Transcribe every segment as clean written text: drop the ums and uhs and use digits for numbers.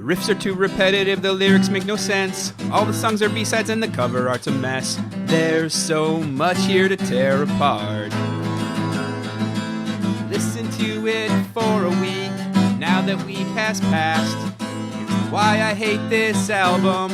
riffs are too repetitive, the lyrics make no sense. All the songs are B-sides and the cover art's a mess. There's so much here to tear apart. Listen to it for a week, now that we have passed. Here's Why I Hate This Album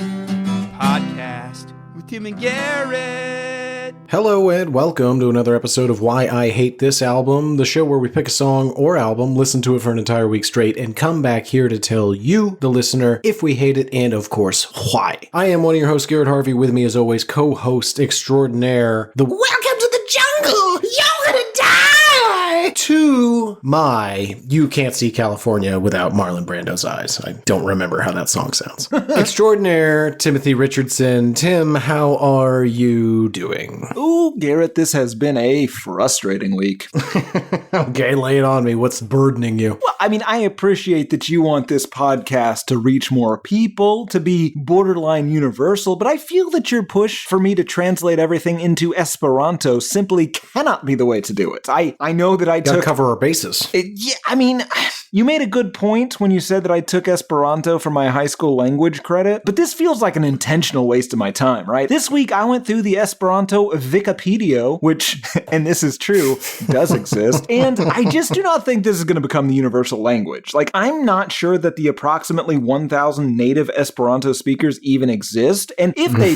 podcast with Tim and Garrett. Hello and welcome to another episode of Why I Hate This Album, the show where we pick a song or album, listen to it for an entire week straight, and come back here to tell you, the listener, if we hate it and, of course, why. I am one of your hosts, Garrett Harvey. With me, as always, co-host extraordinaire, the Welcome to the Jungle! You're gonna die! To my You Can't See California Without Marlon Brando's Eyes. I don't remember how that song sounds. Extraordinaire Timothy Richardson. Tim, how are you doing? Ooh, Garrett, this has been a frustrating week. Okay, lay it on me. What's burdening you? Well, I mean, I appreciate that you want this podcast to reach more people, to be borderline universal, but I feel that your push for me to translate everything into Esperanto simply cannot be the way to do it. I know that I Gotta cover our bases. You made a good point when you said that I took Esperanto for my high school language credit, but this feels like an intentional waste of my time, right? This week I went through the Esperanto Wikipedia, which, and this is true, does exist, and I just do not think this is going to become the universal language. Like, I'm not sure that the approximately 1,000 native Esperanto speakers even exist, and if they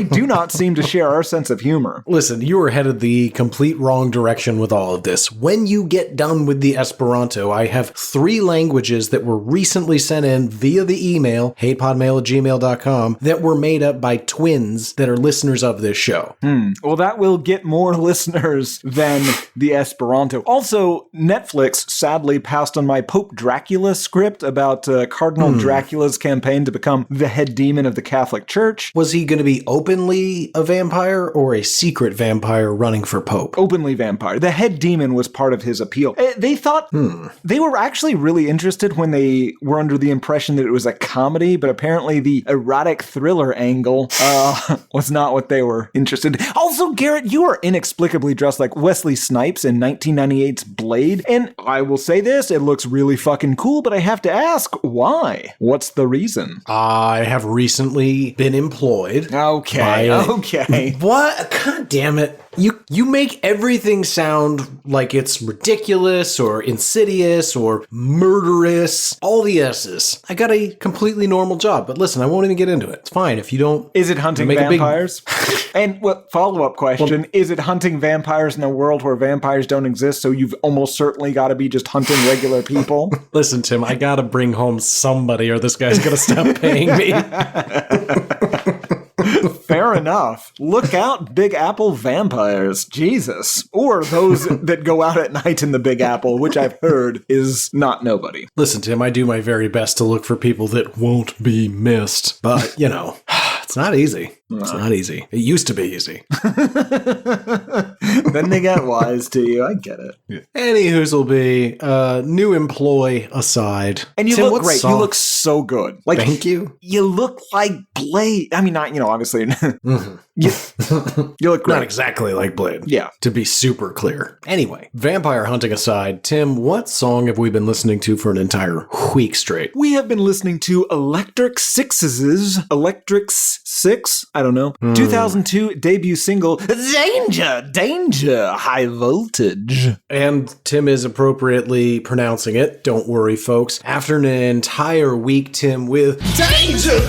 do not seem to share our sense of humor. Listen, you are headed the complete wrong direction with all of this. When you get done with the Esperanto, I have 3 languages that were recently sent in via the email, hatepodmail@gmail.com, that were made up by twins that are listeners of this show. Well, that will get more listeners than the Esperanto. Also, Netflix sadly passed on my Pope Dracula script about Cardinal Dracula's campaign to become the head demon of the Catholic Church. Was he going to be openly a vampire or a secret vampire running for Pope? Openly vampire. The head demon was part of his appeal. They thought they were actually really interested when they were under the impression that it was a comedy, but apparently the erotic thriller angle was not what they were interested in. Also, Garrett, you are inexplicably dressed like Wesley Snipes in 1998's Blade, and I will say this, it looks really fucking cool, but I have to ask, why? What's the reason? I have recently been employed. Okay. What? God damn it. You make everything sound like it's ridiculous or insidious or murderous. All the S's. I got a completely normal job, but listen, I won't even get into it. It's fine if you don't. Is it hunting vampires? And what follow-up question, is it hunting vampires in a world where vampires don't exist, so you've almost certainly got to be just hunting regular people? Listen, Tim, I got to bring home somebody or this guy's going to stop paying me. Fair enough. Look out, Big Apple vampires. Jesus. Or those that go out at night in the Big Apple, which I've heard is not nobody. Listen, Tim, I do my very best to look for people that won't be missed. But, you know, it's not easy. It's not easy. It used to be easy. Then they got wise to you. I get it. Yeah. Anywho's'll be, new employee aside. And you Tim, look great. You look so good. Like, thank you. You look like Blade. I mean, not, obviously. You look great. Not exactly like Blade. Yeah. To be super clear. Anyway, vampire hunting aside, Tim, what song have we been listening to for an entire week straight? We have been listening to Electric Six's Electric Six? I don't know. 2002 debut single, Danger, High Voltage. And Tim is appropriately pronouncing it. Don't worry, folks. After an entire week, Tim, with Danger,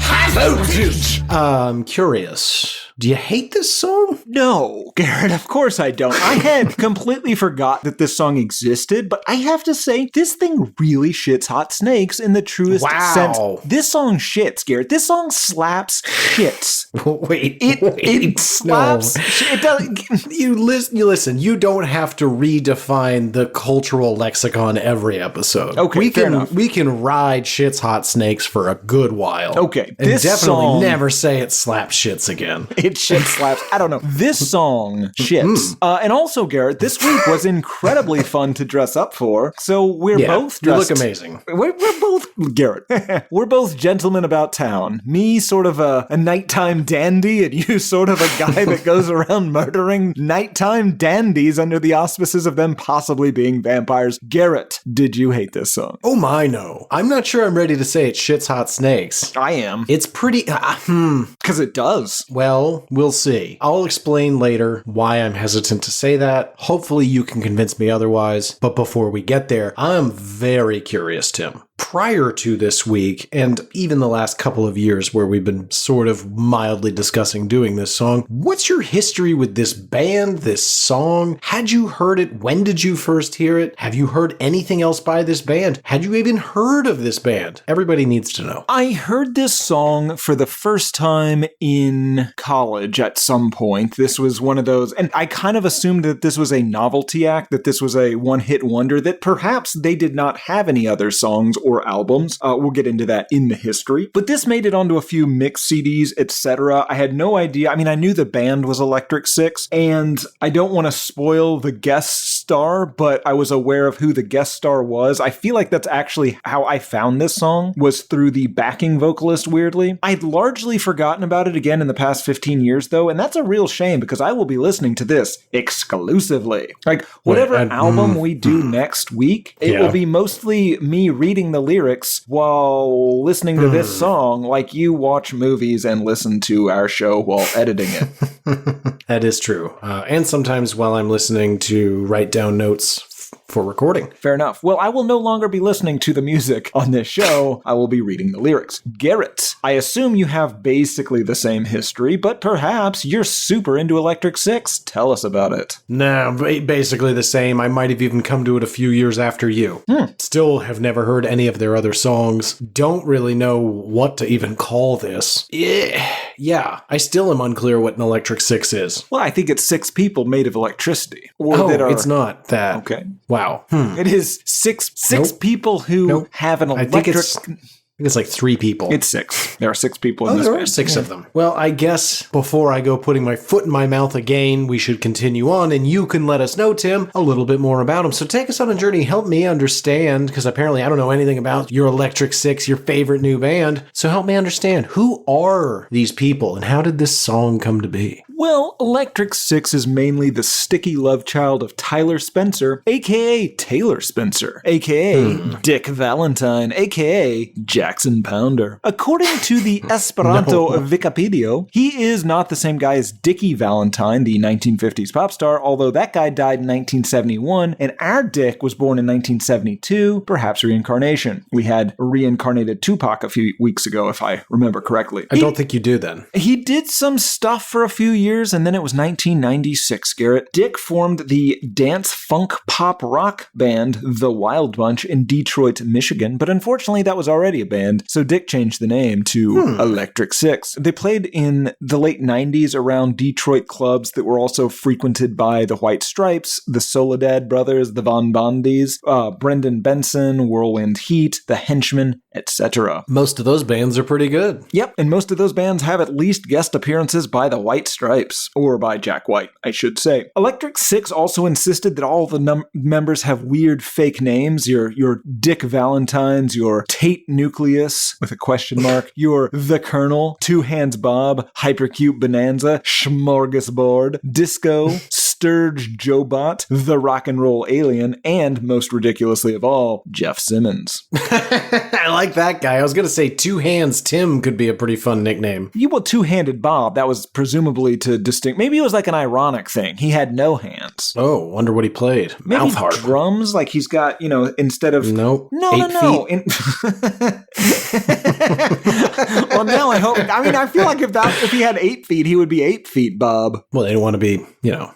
High Voltage. I'm curious. Do you hate this song? No, Garrett, of course I don't. I had completely forgot that this song existed, but I have to say, this thing really shits hot snakes in the truest sense. This song shits, Garrett. This song slaps shits. It slaps. No. It does. You listen. You don't have to redefine the cultural lexicon every episode. Okay, fair enough. We can ride shits hot snakes for a good while. Okay, and this definitely song, never say it slaps shits again. it shit slaps. I don't know. This song ships. And also, Garrett, this week was incredibly fun to dress up for. So we're both dressed. You look amazing. We're both, Garrett, we're both gentlemen about town. Me sort of a nighttime dandy, and you sort of a guy that goes around murdering nighttime dandies under the auspices of them possibly being vampires. Garrett, did you hate this song? Oh my, no. I'm not sure I'm ready to say it shits hot snakes. I am. It's pretty, Because it does. Well, we'll see. I'll explain later why I'm hesitant to say that. Hopefully you can convince me otherwise. But before we get there, I'm very curious, Tim. Prior to this week, and even the last couple of years where we've been sort of mildly discussing doing this song, what's your history with this band, this song? Had you heard it? When did you first hear it? Have you heard anything else by this band? Had you even heard of this band? Everybody needs to know. I heard this song for the first time in college at some point. This was one of those, and I kind of assumed that this was a novelty act, that this was a one-hit wonder, that perhaps they did not have any other songs or albums. We'll get into that in the history. But this made it onto a few mix CDs, etc. I had no idea. I mean, I knew the band was Electric Six, and I don't want to spoil the guest star, but I was aware of who the guest star was. I feel like that's actually how I found this song, was through the backing vocalist, weirdly. I'd largely forgotten about it again in the past 15 years, though, and that's a real shame because I will be listening to this exclusively. Like, whatever album we do next week, it will be mostly me reading the lyrics while listening to this song, like you watch movies and listen to our show while editing it. That is true. And sometimes while I'm listening to write down notes for recording. Fair enough. Well, I will no longer be listening to the music on this show. I will be reading the lyrics. Garrett, I assume you have basically the same history, but perhaps you're super into Electric Six. Tell us about it. No, basically the same. I might have even come to it a few years after you. Still have never heard any of their other songs. Don't really know what to even call this. Yeah, I still am unclear what an Electric Six is. Well, I think it's 6 people made of electricity. It's not that. Okay. Wow. It is six people who have an electric... I think it's like 3 people. It's 6. There are 6 people in this there band. are 6 of them. Well, I guess before I go putting my foot in my mouth again, we should continue on, and you can let us know, Tim, a little bit more about them. So take us on a journey. Help me understand, because apparently I don't know anything about your Electric Six, your favorite new band. So help me understand, who are these people, and how did this song come to be? Well, Electric Six is mainly the sticky love child of Tyler Spencer, a.k.a. Taylor Spencer, a.k.a. Dick Valentine, a.k.a. Jackson Pounder. According to the Esperanto Wikipedia, he is not the same guy as Dickie Valentine, the 1950s pop star, although that guy died in 1971, and our Dick was born in 1972, perhaps reincarnation. We had reincarnated Tupac a few weeks ago, if I remember correctly. I don't think you do then. He did some stuff for a few years, and then it was 1996, Garrett. Dick formed the dance funk pop rock band The Wild Bunch in Detroit, Michigan, but unfortunately that was already a band, so Dick changed the name to Electric Six. They played in the late 90s around Detroit clubs that were also frequented by the White Stripes, the Soledad Brothers, the Von Bondis, Brendan Benson, Whirlwind Heat, the Henchmen, etc. Most of those bands are pretty good. Yep, and most of those bands have at least guest appearances by the White Stripes, or by Jack White, I should say. Electric Six also insisted that all the members have weird fake names, your Dick Valentines, your Tate Nucleus, with a question mark, your The Colonel, Two Hands Bob, Hypercute Bonanza, Smorgasbord, Disco, Sturge Jobot, The Rock and Roll Alien, and, most ridiculously of all, Jeff Simmons. I like that guy. I was going to say Two Hands Tim could be a pretty fun nickname. Well, Two-Handed Bob, that was presumably to distinct. Maybe it was like an ironic thing. He had no hands. Oh, wonder what he played. Maybe mouth harp. Drums, like he's got, instead of... Nope. No. Well, now I feel like if he had 8 feet, he would be 8 feet, Bob. Well, they don't want to be,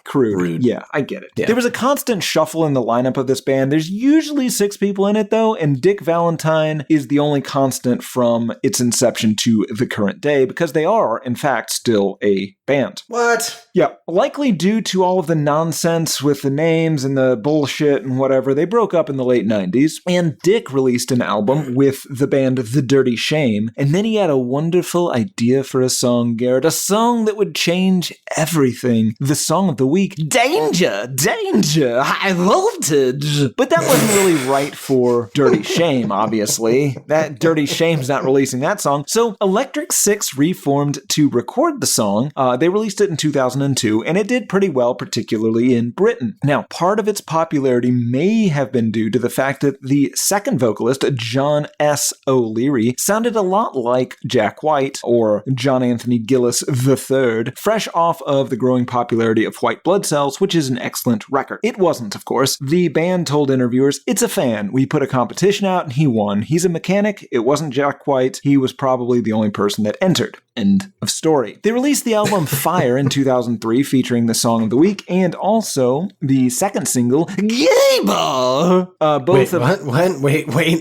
crude. Rude. Yeah, I get it. Yeah. There was a constant shuffle in the lineup of this band. There's usually 6 people in it, though, and Dick Valentine is the only constant from its inception to the current day, because they are, in fact, still a band. What? Yeah, likely due to all of the nonsense with the names and the bullshit and whatever, they broke up in the late 90s, and Dick released an album with the band The Dirty Shame, and then he had a wonderful idea for a song, Garrett, a song that would change everything. The song of the week, Danger, Danger, High Voltage. But that wasn't really right for Dirty Shame, obviously. That Dirty Shame's not releasing that song. So Electric Six reformed to record the song. They released it in 2002, and it did pretty well, particularly in Britain. Now, part of its popularity may have been due to the fact that the second vocalist, John S. O'Leary, sounded a lot like Jack White, or John Anthony Gillis III, fresh off of the growing popularity of White Blood Cells, which is an excellent record. It wasn't, of course. The band told interviewers, "It's a fan. We put a competition out and he won. He's a mechanic. It wasn't Jack White. He was probably the only person that entered." End of story. They released the album Fire in 2003, featuring the song of the week, and also the second single, Gay Bar. Wait,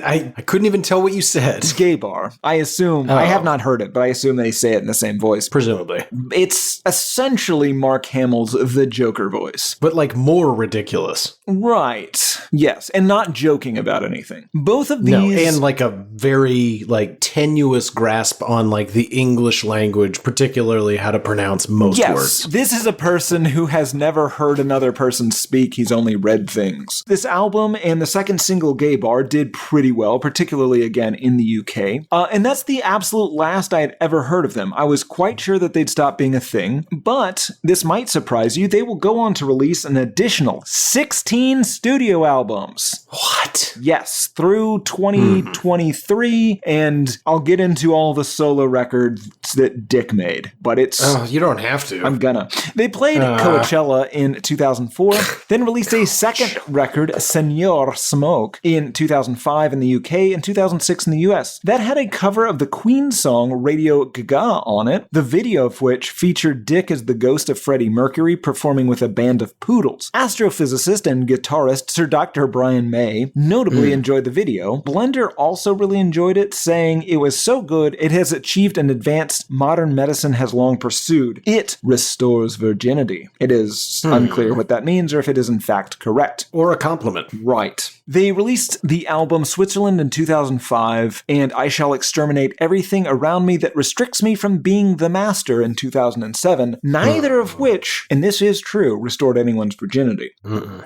I couldn't even tell what you said. Gay Bar. I assume, I have not heard it, but I assume they say it in the same voice. Presumably. It's essentially Mark Hamill's The Joker voice. But like more ridiculous. Right. Yes, and not joking about anything. Both of these... No, and like a very like tenuous grasp on like the English language, particularly how to pronounce most words. This is a person who has never heard another person speak. He's only read things. This album and the second single, Gay Bar, did pretty well, particularly again in the UK. And that's the absolute last I had ever heard of them. I was quite sure that they'd stop being a thing, but this might surprise you. They will go on to release an additional 16 studio albums. What? Yes, through 2023, and I'll get into all the solo records that Dick made, but it's... Oh, you don't have to. I'm gonna. They played Coachella in 2004, then released a second record, Senor Smoke, in 2005 in the UK and 2006 in the US. That had a cover of the Queen song Radio Gaga on it, the video of which featured Dick as the ghost of Freddie Mercury performing with a band of poodles. Astrophysicist and guitarist Sir Dr. Brian May notably enjoyed the video. Blender also really enjoyed it, saying it was so good it has achieved an advanced modern medicine has long pursued. It restores virginity. It is unclear what that means or if it is in fact correct. Or a compliment. Right. They released the album Switzerland in 2005 and I Shall Exterminate Everything Around Me That Restricts Me From Being the Master in 2007, neither of which, and this is true, restored anyone's virginity.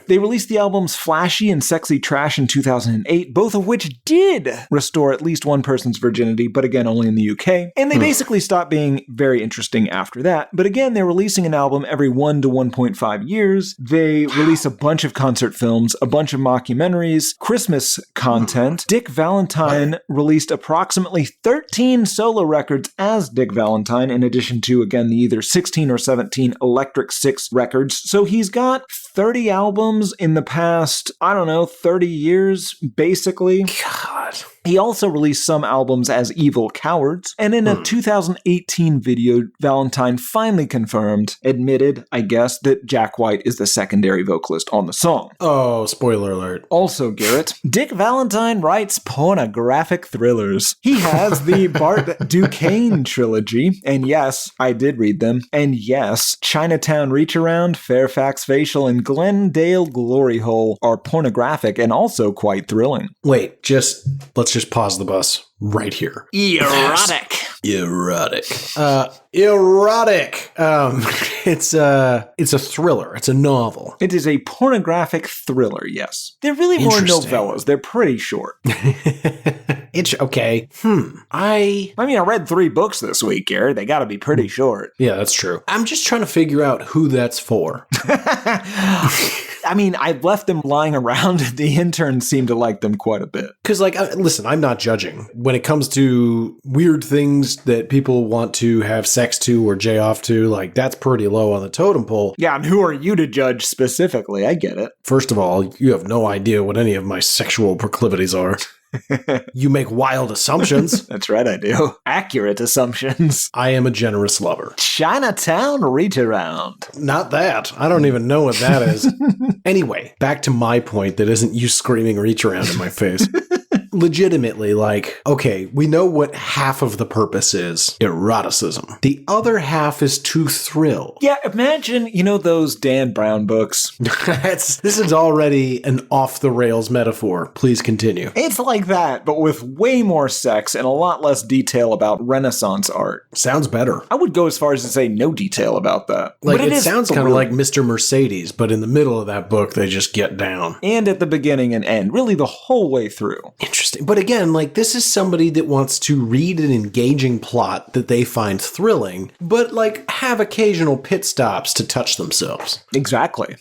They released the albums Flashy and Sexy Trash in 2008, both of which did restore at least one person's virginity, but again only in the UK. And they basically stopped being very interesting after that. But again, they're releasing an album every 1 to 1.5 years. They release a bunch of concert films, a bunch of mockumentaries, Christmas content. Dick Valentine released approximately 13 solo records as Dick Valentine, in addition to, again, the either 16 or 17 Electric Six records. So he's got 30 albums in the past, 30 years, basically. God. He also released some albums as Evil Cowards, and in a 2018 video, Valentine finally admitted, I guess, that Jack White is the secondary vocalist on the song. Oh, spoiler alert. Also, Garrett, Dick Valentine writes pornographic thrillers. He has the Bart Duquesne trilogy, and yes, I did read them, and yes, Chinatown Reach Around, Fairfax Facial, and Glendale Glory Hole are pornographic and also quite thrilling. Wait, let's just pause the bus right here. Erotic. Erotic. It's a thriller. It's a novel. It is a pornographic thriller, yes. They're really more novellas. They're pretty short. Okay. I read 3 books this week, Garrett. They gotta be pretty short. Yeah, that's true. I'm just trying to figure out who that's for. I've left them lying around. The interns seem to like them quite a bit. Because, listen, I'm not judging. When it comes to weird things that people want to have sex to or jay off to, that's pretty low on the totem pole. Yeah, and who are you to judge specifically? I get it. First of all, you have no idea what any of my sexual proclivities are. You make wild assumptions. That's right, I do. Accurate assumptions. I am a generous lover. Chinatown reach around. Not that. I don't even know what that is. Anyway, back to my point that isn't you screaming reach around in my face. Legitimately, like, okay, we know what half of the purpose is. Eroticism. The other half is to thrill. Yeah, imagine, those Dan Brown books. This is already an off-the-rails metaphor. Please continue. It's like that, but with way more sex and a lot less detail about Renaissance art. Sounds better. I would go as far as to say no detail about that. Like, it sounds kind of like Mr. Mercedes, but in the middle of that book, they just get down. And at the beginning and end, really the whole way through. Interesting. But again, like, this is somebody that wants to read an engaging plot that they find thrilling, but, like, have occasional pit stops to touch themselves. Exactly.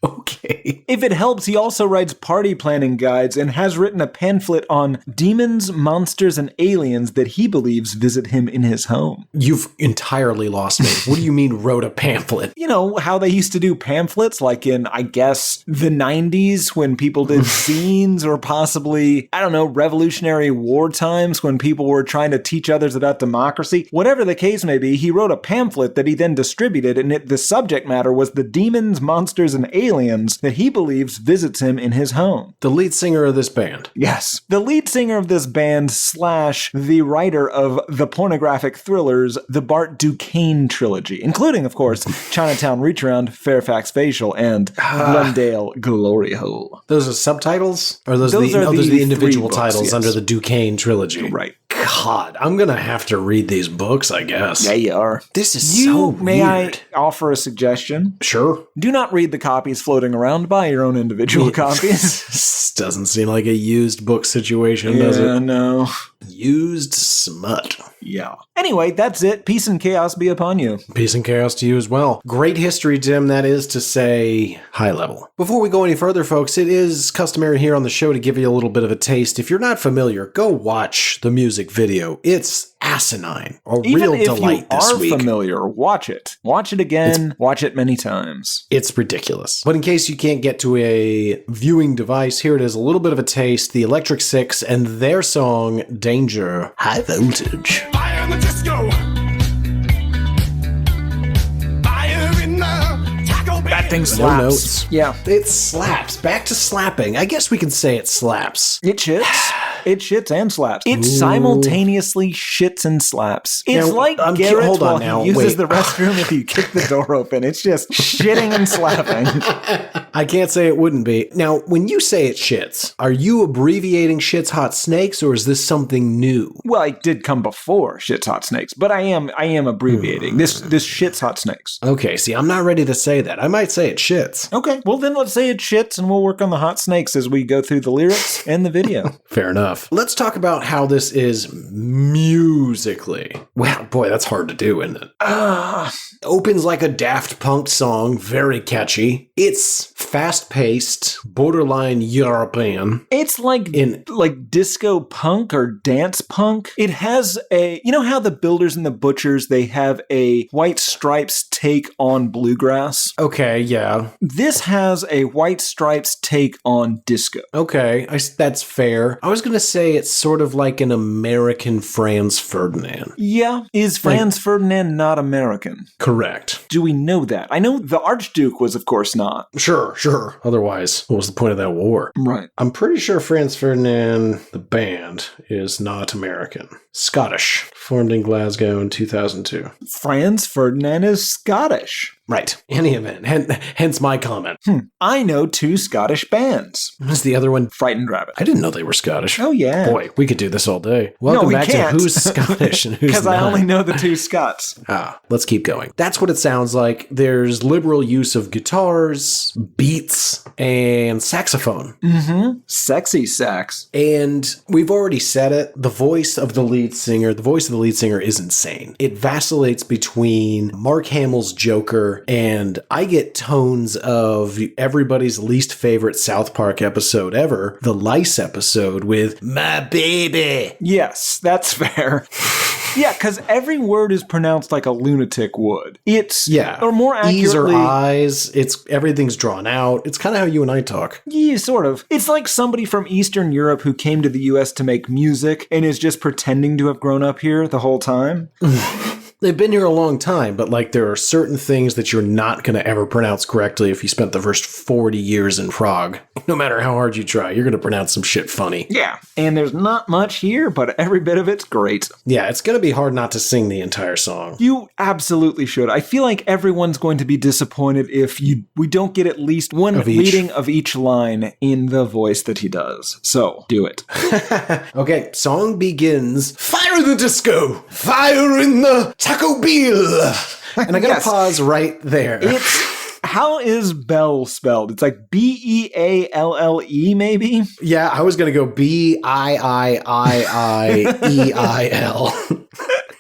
Okay. If it helps, he also writes party planning guides and has written a pamphlet on demons, monsters, and aliens that he believes visit him in his home. You've entirely lost me. What do you mean wrote a pamphlet? You know, how they used to do pamphlets, like in, I guess, the 90s when people did scenes, or possibly, I don't know, Revolutionary War times when people were trying to teach others about democracy. Whatever the case may be, he wrote a pamphlet that he then distributed, and the subject matter was the demons, monsters, and aliens that he believes visits him in his home. The lead singer of this band. Yes. The lead singer of this band / the writer of the pornographic thrillers, the Bart Duquesne trilogy, including, of course, Chinatown Reach Around, Fairfax Facial, and Glendale Glory Hole. Those are subtitles? Or those are the the individual books, titles yes. under the Duquesne trilogy? Right. God, I'm gonna have to read these books, I guess. Yeah, you are. This is so weird. May I offer a suggestion? Sure. Do not read the copies floating around. Buy your own individual copies. This doesn't seem like a used book situation, does it? Yeah, no. Used smut. Yeah. Anyway, that's it. Peace and chaos be upon you. Peace and chaos to you as well. Great history, Tim. That is to say, high level. Before we go any further, folks, it is customary here on the show to give you a little bit of a taste. If you're not familiar, go watch the music video. It's asinine. A real delight this week. Even if you are familiar, watch it. Watch it again. Watch it many times. It's ridiculous. But in case you can't get to a viewing device, here it is, a little bit of a taste. The Electric Six and their song, Danger, High Voltage. Fire in the disco. Fire in the Taco Bell. That thing No slaps. notes. Yeah. It slaps. Back to slapping. I guess we can say it slaps. It shits. It shits and slaps. It simultaneously shits and slaps. It's Now, like hold Garrett on while now, he uses wait. the restroom if you kick the door open. It's just shitting and slapping. I can't say it wouldn't be. Now, when you say it shits, are you abbreviating Shit's Hot Snakes, or is this something new? Well, it did come before Shit's Hot Snakes, but I am abbreviating. This shits Hot Snakes. Okay, see, I'm not ready to say that. I might say it shits. Okay, well then let's say it shits and we'll work on the hot snakes as we go through the lyrics and the video. Fair enough. Let's talk about how this is musically. Wow, boy, that's hard to do, isn't it? Opens like a Daft Punk song, very catchy. It's fast-paced, borderline European. It's like disco punk or dance punk. It has you know how the Builders and the Butchers, they have a White Stripes take on bluegrass? Okay, yeah. This has a White Stripes take on disco. Okay, that's fair. I was going to say it's sort of like an American Franz Ferdinand. Yeah. Is Franz Ferdinand not American? Correct. Do we know that? I know the Archduke was, of course, not. Sure. Otherwise, what was the point of that war? Right. I'm pretty sure Franz Ferdinand, the band, is not American. Scottish. Formed in Glasgow in 2002. Franz Ferdinand is Scottish. Right. Any event. Hence my comment. I know 2 Scottish bands. What's the other one? Frightened Rabbit. I didn't know they were Scottish. Oh, yeah. Boy, we could do this all day. Welcome we back can't. to Who's Scottish and Who's Not. Because I only know the 2 Scots. Let's keep going. That's what it sounds like. There's liberal use of guitars, beats, and saxophone. Mm-hmm. Sexy sax. And we've already said it. The voice of the lead singer is insane. It vacillates between Mark Hamill's Joker here, and I get tones of everybody's least favorite South Park episode ever, the Lice episode with "My baby." Yes, that's fair. Yeah, because every word is pronounced like a lunatic would. It's, or more accurately, E's or I's, everything's drawn out. It's kind of how you and I talk. Yeah, sort of. It's like somebody from Eastern Europe who came to the US to make music and is just pretending to have grown up here the whole time. They've been here a long time, but like there are certain things that you're not going to ever pronounce correctly if you spent the first 40 years in Prague. No matter how hard you try, you're going to pronounce some shit funny. Yeah, and there's not much here, but every bit of it's great. Yeah, it's going to be hard not to sing the entire song. You absolutely should. I feel like everyone's going to be disappointed if we don't get at least one reading of each line in the voice that he does. So, do it. Okay, song begins, fire in the disco, fire in the Taco Bell. And I gotta pause right there. How is Bell spelled? It's like B-E-A-L-L-E, maybe? Yeah, I was gonna go B-I-I-I-I-E-I-L.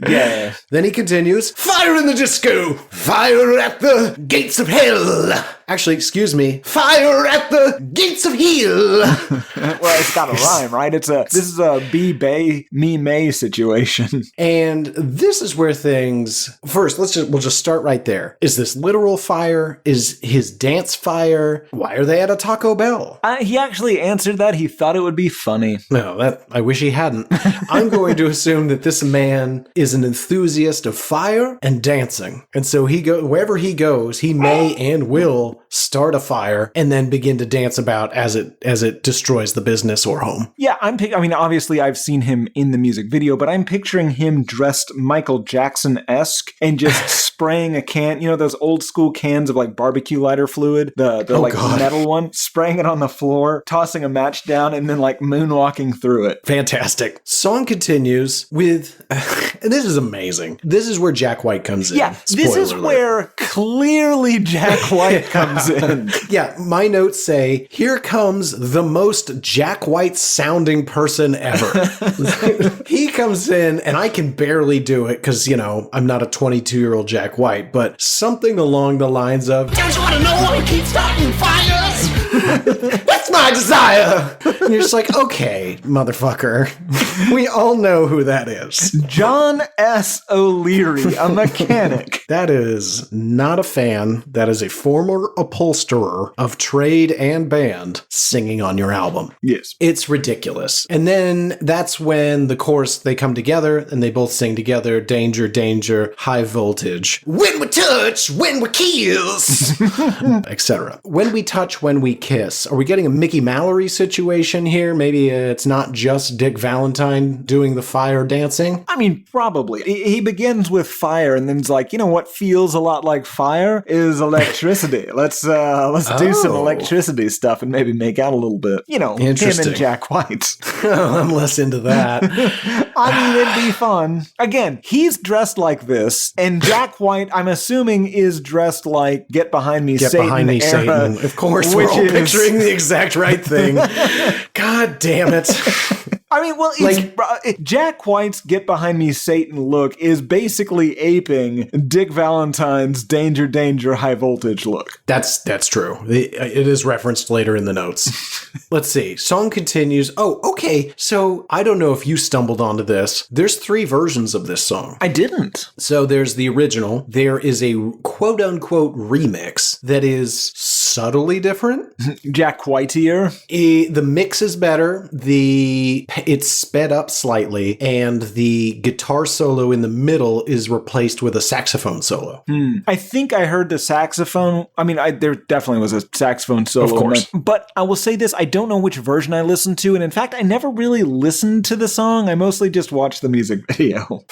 Yeah. Then he continues, fire in the disco, fire at the gates of hell. Actually, excuse me, fire at the gates of hell. Well, it's got a rhyme, right? This is a be-bay, me-may situation. And this is where things, first, we'll just start right there. Is this literal fire? Is his dance fire? Why are they at a Taco Bell? He actually answered that. He thought it would be funny. No, I wish he hadn't. I'm going to assume that this man is an enthusiast of fire and dancing. And so wherever he goes, he may and will start a fire and then begin to dance about as it destroys the business or home. Yeah, obviously I've seen him in the music video, but I'm picturing him dressed Michael Jackson-esque and just spraying a can, those old school cans of like barbecue lighter fluid, the metal one, spraying it on the floor, tossing a match down, and then like moonwalking through it. Fantastic. Song continues with, and this is amazing. This is where Jack White comes in. Yeah, this is where clearly Jack White comes in. Yeah, my notes say, here comes the most Jack White sounding person ever. He comes in, and I can barely do it because, I'm not a 22-year-old Jack White, but something along the lines of, Don't you want to know why we keep starting fires? that's my desire. And you're just like, okay, motherfucker. We all know who that is. John S. O'Leary, a mechanic. That is not a fan. That is a former upholsterer of trade and band singing on your album. Yes. It's ridiculous. And then that's when the chorus, they come together and they both sing together, danger, danger, high voltage. When we touch, when we kiss, etc. When we touch, when we kiss. Are we getting a Mickey Mallory situation here? Maybe it's not just Dick Valentine doing the fire dancing? Probably. He begins with fire and then's like, what feels a lot like fire is electricity. Let's do some electricity stuff and maybe make out a little bit. Him and Jack White. I'm less into that. It'd be fun. Again, he's dressed like this, and Jack White, I'm assuming, is dressed like Get Behind Me, Get Satan Behind Me, era, Satan. Of course, we're all picturing the exact right thing. God damn it. Jack White's Get Behind Me, Satan look is basically aping Dick Valentine's Danger, Danger, High Voltage look. That's true. It is referenced later in the notes. Let's see. Song continues. Oh, okay. So I don't know if you stumbled onto this. There's 3 versions of this song. I didn't. So there's the original. There is a quote-unquote remix that is subtly different. Jack Whiteier. The mix is better. It's sped up slightly, and the guitar solo in the middle is replaced with a saxophone solo. I think I heard the saxophone. There definitely was a saxophone solo. Of course. But I will say this, I don't know which version I listened to, and in fact, I never really listened to the song. I mostly just watched the music video.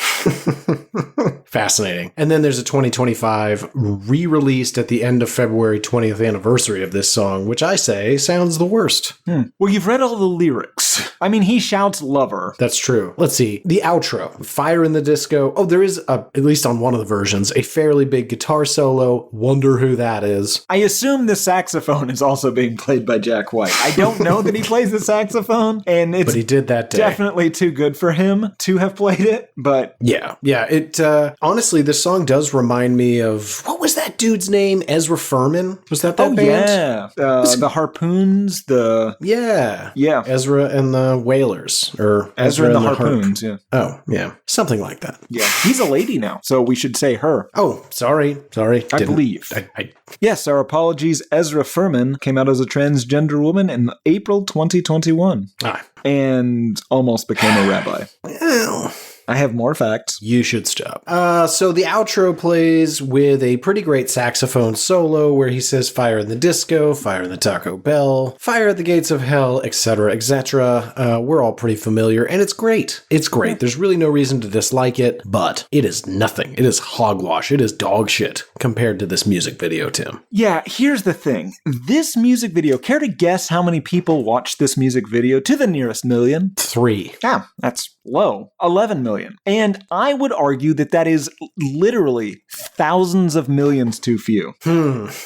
Fascinating. And then there's a 2025 re-released at the end of February 20th anniversary of this song, which I say sounds the worst. Well, you've read all the lyrics. He shouts lover. That's true. Let's see. The outro. Fire in the disco. Oh, there is, at least on one of the versions, a fairly big guitar solo. Wonder who that is. I assume the saxophone is also being played by Jack White. I don't know that he plays the saxophone, and it's but he did that day. Definitely too good for him to have played it, but... Yeah. It Honestly, this song does remind me of, what was that dude's name? Ezra Furman? Was that band? Yeah. The Harpoons, Yeah. Yeah. Ezra and the Whalers, or Ezra and the Harpoons, yeah. Oh, yeah. Something like that. Yeah. He's a lady now, so we should say her. Oh, sorry. I believe. Yes, our apologies. Ezra Furman came out as a transgender woman in April 2021. And almost became a rabbi. Well, I have more facts. You should stop. So the outro plays with a pretty great saxophone solo where he says fire in the disco, fire in the Taco Bell, fire at the gates of hell, etc., etc. We're all pretty familiar, and it's great. It's great. There's really no reason to dislike it, but it is nothing. It is hogwash. It is dog shit compared to this music video, Tim. Yeah, here's the thing. This music video, care to guess how many people watched this music video to the nearest million? 3. Yeah, that's low. 11 million. And I would argue that is literally thousands of millions too few.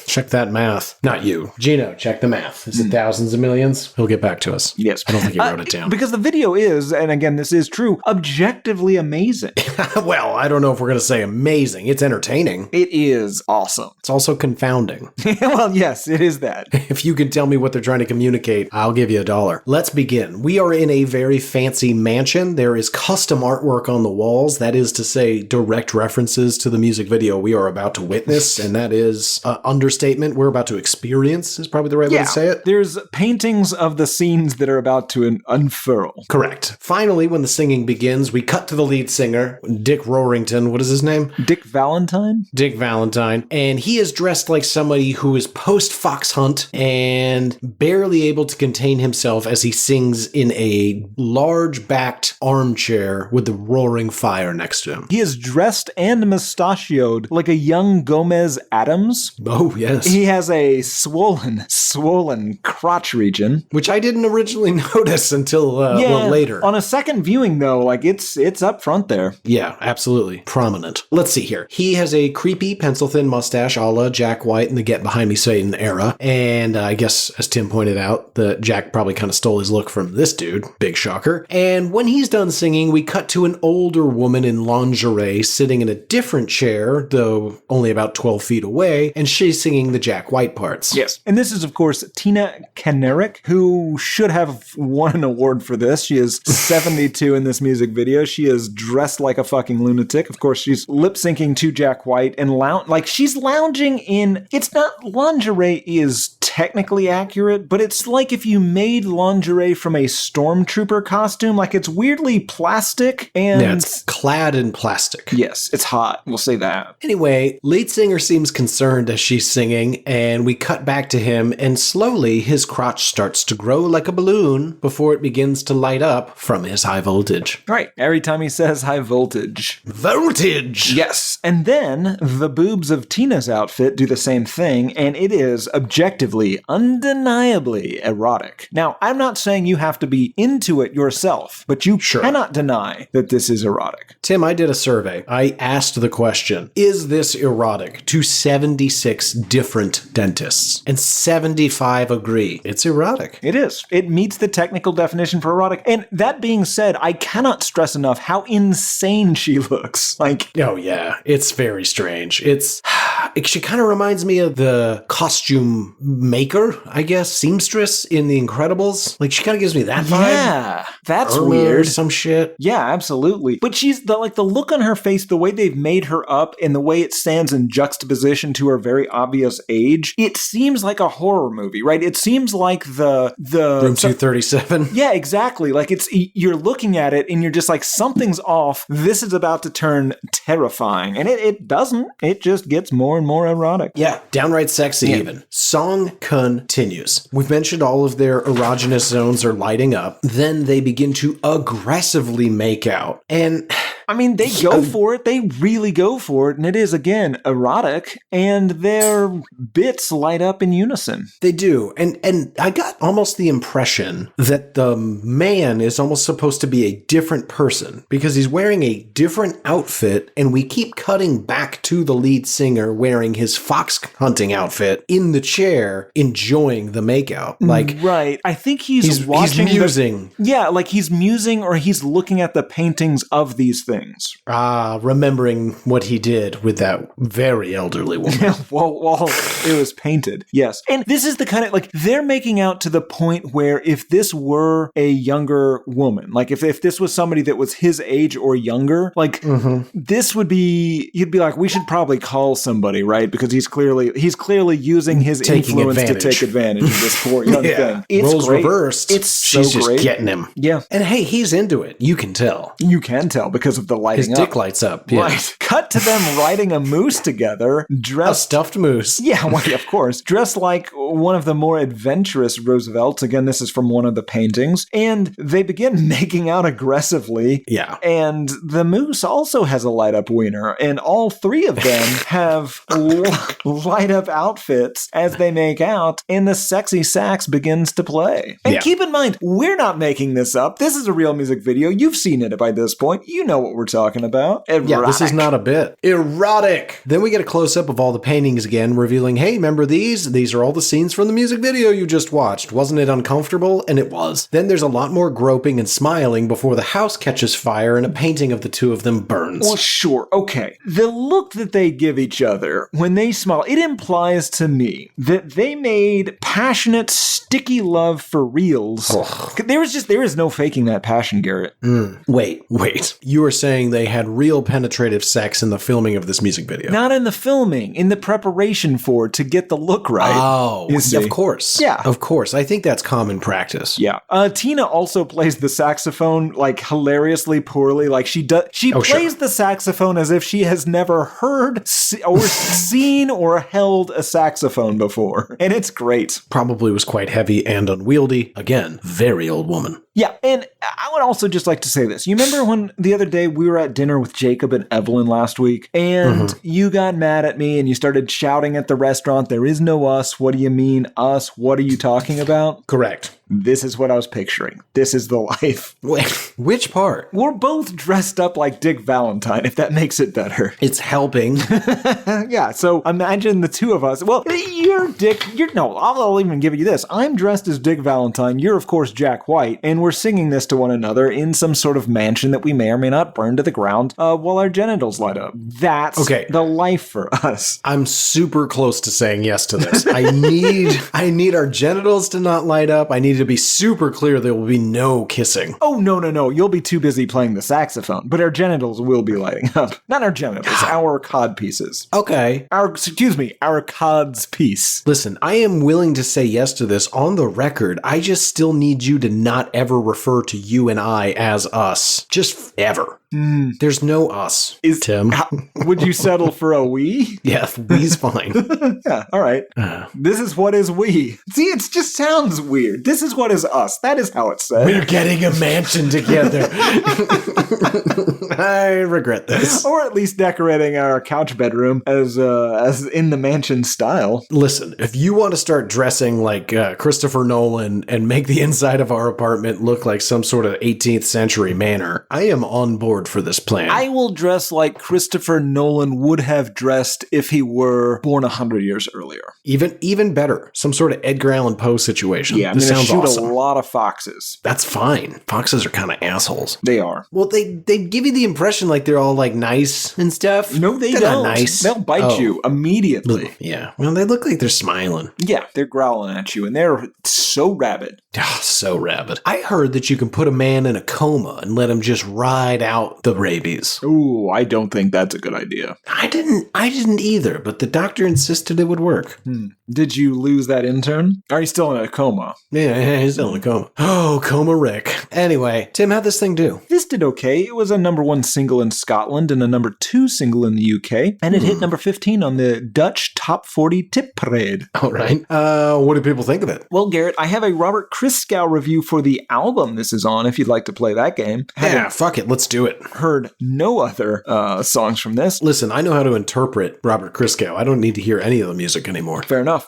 Check that math. Not you. Gino, check the math. Is it thousands of millions? He'll get back to us. Yes. I don't think he wrote it down. Because the video is, and again, this is true, objectively amazing. Well, I don't know if we're going to say amazing. It's entertaining. It is awesome. It's also confounding. Well, yes, it is that. If you can tell me what they're trying to communicate, I'll give you $1. Let's begin. We are in a very fancy mansion. There is custom artwork on the walls. That is to say, direct references to the music video we are about to witness, and that is understatement. We're about to experience is probably the right way to say it. There's paintings of the scenes that are about to unfurl. Correct. Finally, when the singing begins, we cut to the lead singer, Dick Roarington. What is his name? Dick Valentine? Dick Valentine. And he is dressed like somebody who is post-Fox Hunt and barely able to contain himself as he sings in a large-backed armchair with the roaring fire next to him. He is dressed and mustachioed like a young Gomez Addams. Oh, yes. He has a swollen crotch region. Which I didn't originally notice until later. On a second viewing, though, like it's up front there. Yeah, absolutely. Prominent. Let's see here. He has a creepy pencil-thin mustache a la Jack White in the Get Behind Me Satan era. And I guess, as Tim pointed out, that Jack probably kind of stole his look from this dude. Big shocker. And when he's done singing, we cut to an older woman in lingerie sitting in a different chair, though only about 12 feet away, and she's singing the Jack White parts. Yes. And this is, of course, Tina Kanerick, who should have won an award for this. She is 72 in this music video. She is dressed like a fucking lunatic. Of course, she's lip-syncing to Jack White and she's lounging in, it's not, lingerie is technically accurate, but it's like if you made lingerie from a stormtrooper costume, like it's weirdly plastic and... Yeah, it's clad in plastic. Yes, it's hot. We'll say that. Anyway, lead singer seems concerned as she's singing, and we cut back to him, and slowly his crotch starts to grow like a balloon before it begins to light up from his high voltage. Right. Every time he says high voltage. Voltage! Yes. And then the boobs of Tina's outfit do the same thing, and it is objectively, undeniably erotic. Now, I'm not saying you have to be into it yourself, but you cannot deny that this is erotic. Tim, I did a survey. I asked the question, is this erotic, to 76 different dentists, and 75 agree it's erotic. It is. It meets the technical definition for erotic. And that being said, I cannot stress enough how insane she looks. Like, oh yeah, it's very strange. She kind of reminds me of the costume maker, I guess, seamstress in The Incredibles. Like, she kind of gives me that vibe. Yeah, that's Irma weird. Or some shit. Yeah, absolutely. But she's the look on her face, the way they've made her up, and the way it stands in juxtaposition to her very obvious age. It seems like a horror movie, right? It seems like the Room 237. Yeah, exactly. Like you're looking at it and you're just like, something's off. This is about to turn terrifying, and it doesn't. It just gets more and more erotic. Yeah, downright sexy even. Song continues. We've mentioned all of their erogenous zones are lighting up. Then they begin to aggressively make out. And I mean, they go for it. They really go for it. And it is, again, erotic. And their bits light up in unison. They do. And I got almost the impression that the man is almost supposed to be a different person because he's wearing a different outfit. And we keep cutting back to the lead singer wearing his fox hunting outfit in the chair, enjoying the makeout. Like, right. I think he's watching. He's musing. Like he's musing or he's looking at the paintings of these things. things. Remembering what he did with that very elderly woman. Well, it was painted. Yes. And this is the kind of, like, they're making out to the point where if this were a younger woman, like if this was somebody that was his age or younger, like this would be, you'd be like, we should probably call somebody, right? Because he's clearly using his influence to take advantage of this poor young thing. It's Roles great. Reversed. She's just great. getting him. Yeah. And hey, he's into it. You can tell. You can tell because of the lighting His dick lights up. Yeah. Right. Cut to them riding a moose together, dressed... A stuffed moose. Yeah, well, of course. Dressed like one of the more adventurous Roosevelts. Again, this is from one of the paintings. And they begin making out aggressively. Yeah. And the moose also has a light-up wiener. And all three of them have light-up outfits as they make out. And the sexy sax begins to play. And keep in mind, we're not making this up. This is a real music video. You've seen it by this point. You know what we're talking about. Erotic. Yeah, this is not a bit. Erotic! Then we get a close-up of all the paintings again, revealing, hey, remember these? These are all the scenes from the music video you just watched. Wasn't it uncomfortable? And it was. Then there's a lot more groping and smiling before the house catches fire and a painting of the two of them burns. Well, sure. Okay. The look that they give each other when they smile, it implies to me that they made passionate, sticky love for reals. There is no faking that passion, Garrett. Wait. You were saying they had real penetrative sex in the filming of this music video? Not in the filming, in the preparation for it to get the look right. Oh, of course. Yeah. Of course. I think that's common practice. Yeah. Tina also plays the saxophone like hilariously poorly. Like she plays the saxophone as if she has never heard or seen or held a saxophone before. And it's great. Probably was quite heavy and unwieldy. Again, very old woman. Yeah, and I would also just like to say this. You remember when the other day we were at dinner with Jacob and Evelyn last week, and you got mad at me and you started shouting at the restaurant, there is no us, what do you mean us, what are you talking about? Correct. This is what I was picturing. This is the life. Wait, which part? We're both dressed up like Dick Valentine, if that makes it better. It's helping. Yeah, so imagine the two of us. Well, I'll even give you this. I'm dressed as Dick Valentine. You're, of course, Jack White. And we're singing this to one another in some sort of mansion that we may or may not burn to the ground while our genitals light up. That's the life for us. I'm super close to saying yes to this. I need our genitals to not light up. I need to be super clear there will be no kissing. Oh, no. You'll be too busy playing the saxophone, but our genitals will be lighting up. Not our genitals, our cod pieces. Okay. Our cod's piece. Listen, I am willing to say yes to this on the record. I just still need you to not ever refer to you and I as us. Just ever. There's no us, Tim. Would you settle for a we? Yeah, we's fine. Yeah, all right. This is what is we. See, it just sounds weird. This is what is us. That is how it's said. We're getting a mansion together. I regret this. Or at least decorating our couch bedroom as in the mansion style. Listen, if you want to start dressing like Christopher Nolan and make the inside of our apartment look like some sort of 18th century manor, I am on board for this plan. I will dress like Christopher Nolan would have dressed if he were born 100 years earlier. Even better. Some sort of Edgar Allan Poe situation. Yeah, I'm going to shoot awesome. A lot of foxes. That's fine. Foxes are kind of assholes. They are. Well, they give you the impression like they're all like nice and stuff. No, they're don't. Not nice. They'll bite you immediately. Yeah. Well, they look like they're smiling. Yeah, they're growling at you, and they're so rabid. So rabid. I heard that you can put a man in a coma and let him just ride out the rabies. Ooh, I don't think that's a good idea. I didn't either, but the doctor insisted it would work. Did you lose that intern? Are you still in a coma? Yeah, he's still in a coma. Oh, Coma Rick. Anyway, Tim, how'd this thing do? This did okay. It was a #1 single in Scotland and a #2 single in the UK, and it hit number 15 on the Dutch Top 40 Tip Parade. All right. What do people think of it? Well, Garrett, I have a Robert Christgau review for the album this is on, if you'd like to play that game. Yeah, fuck it. Let's do it. Heard no other songs from this. Listen, I know how to interpret Robert Christgau. I don't need to hear any of the music anymore. Fair enough.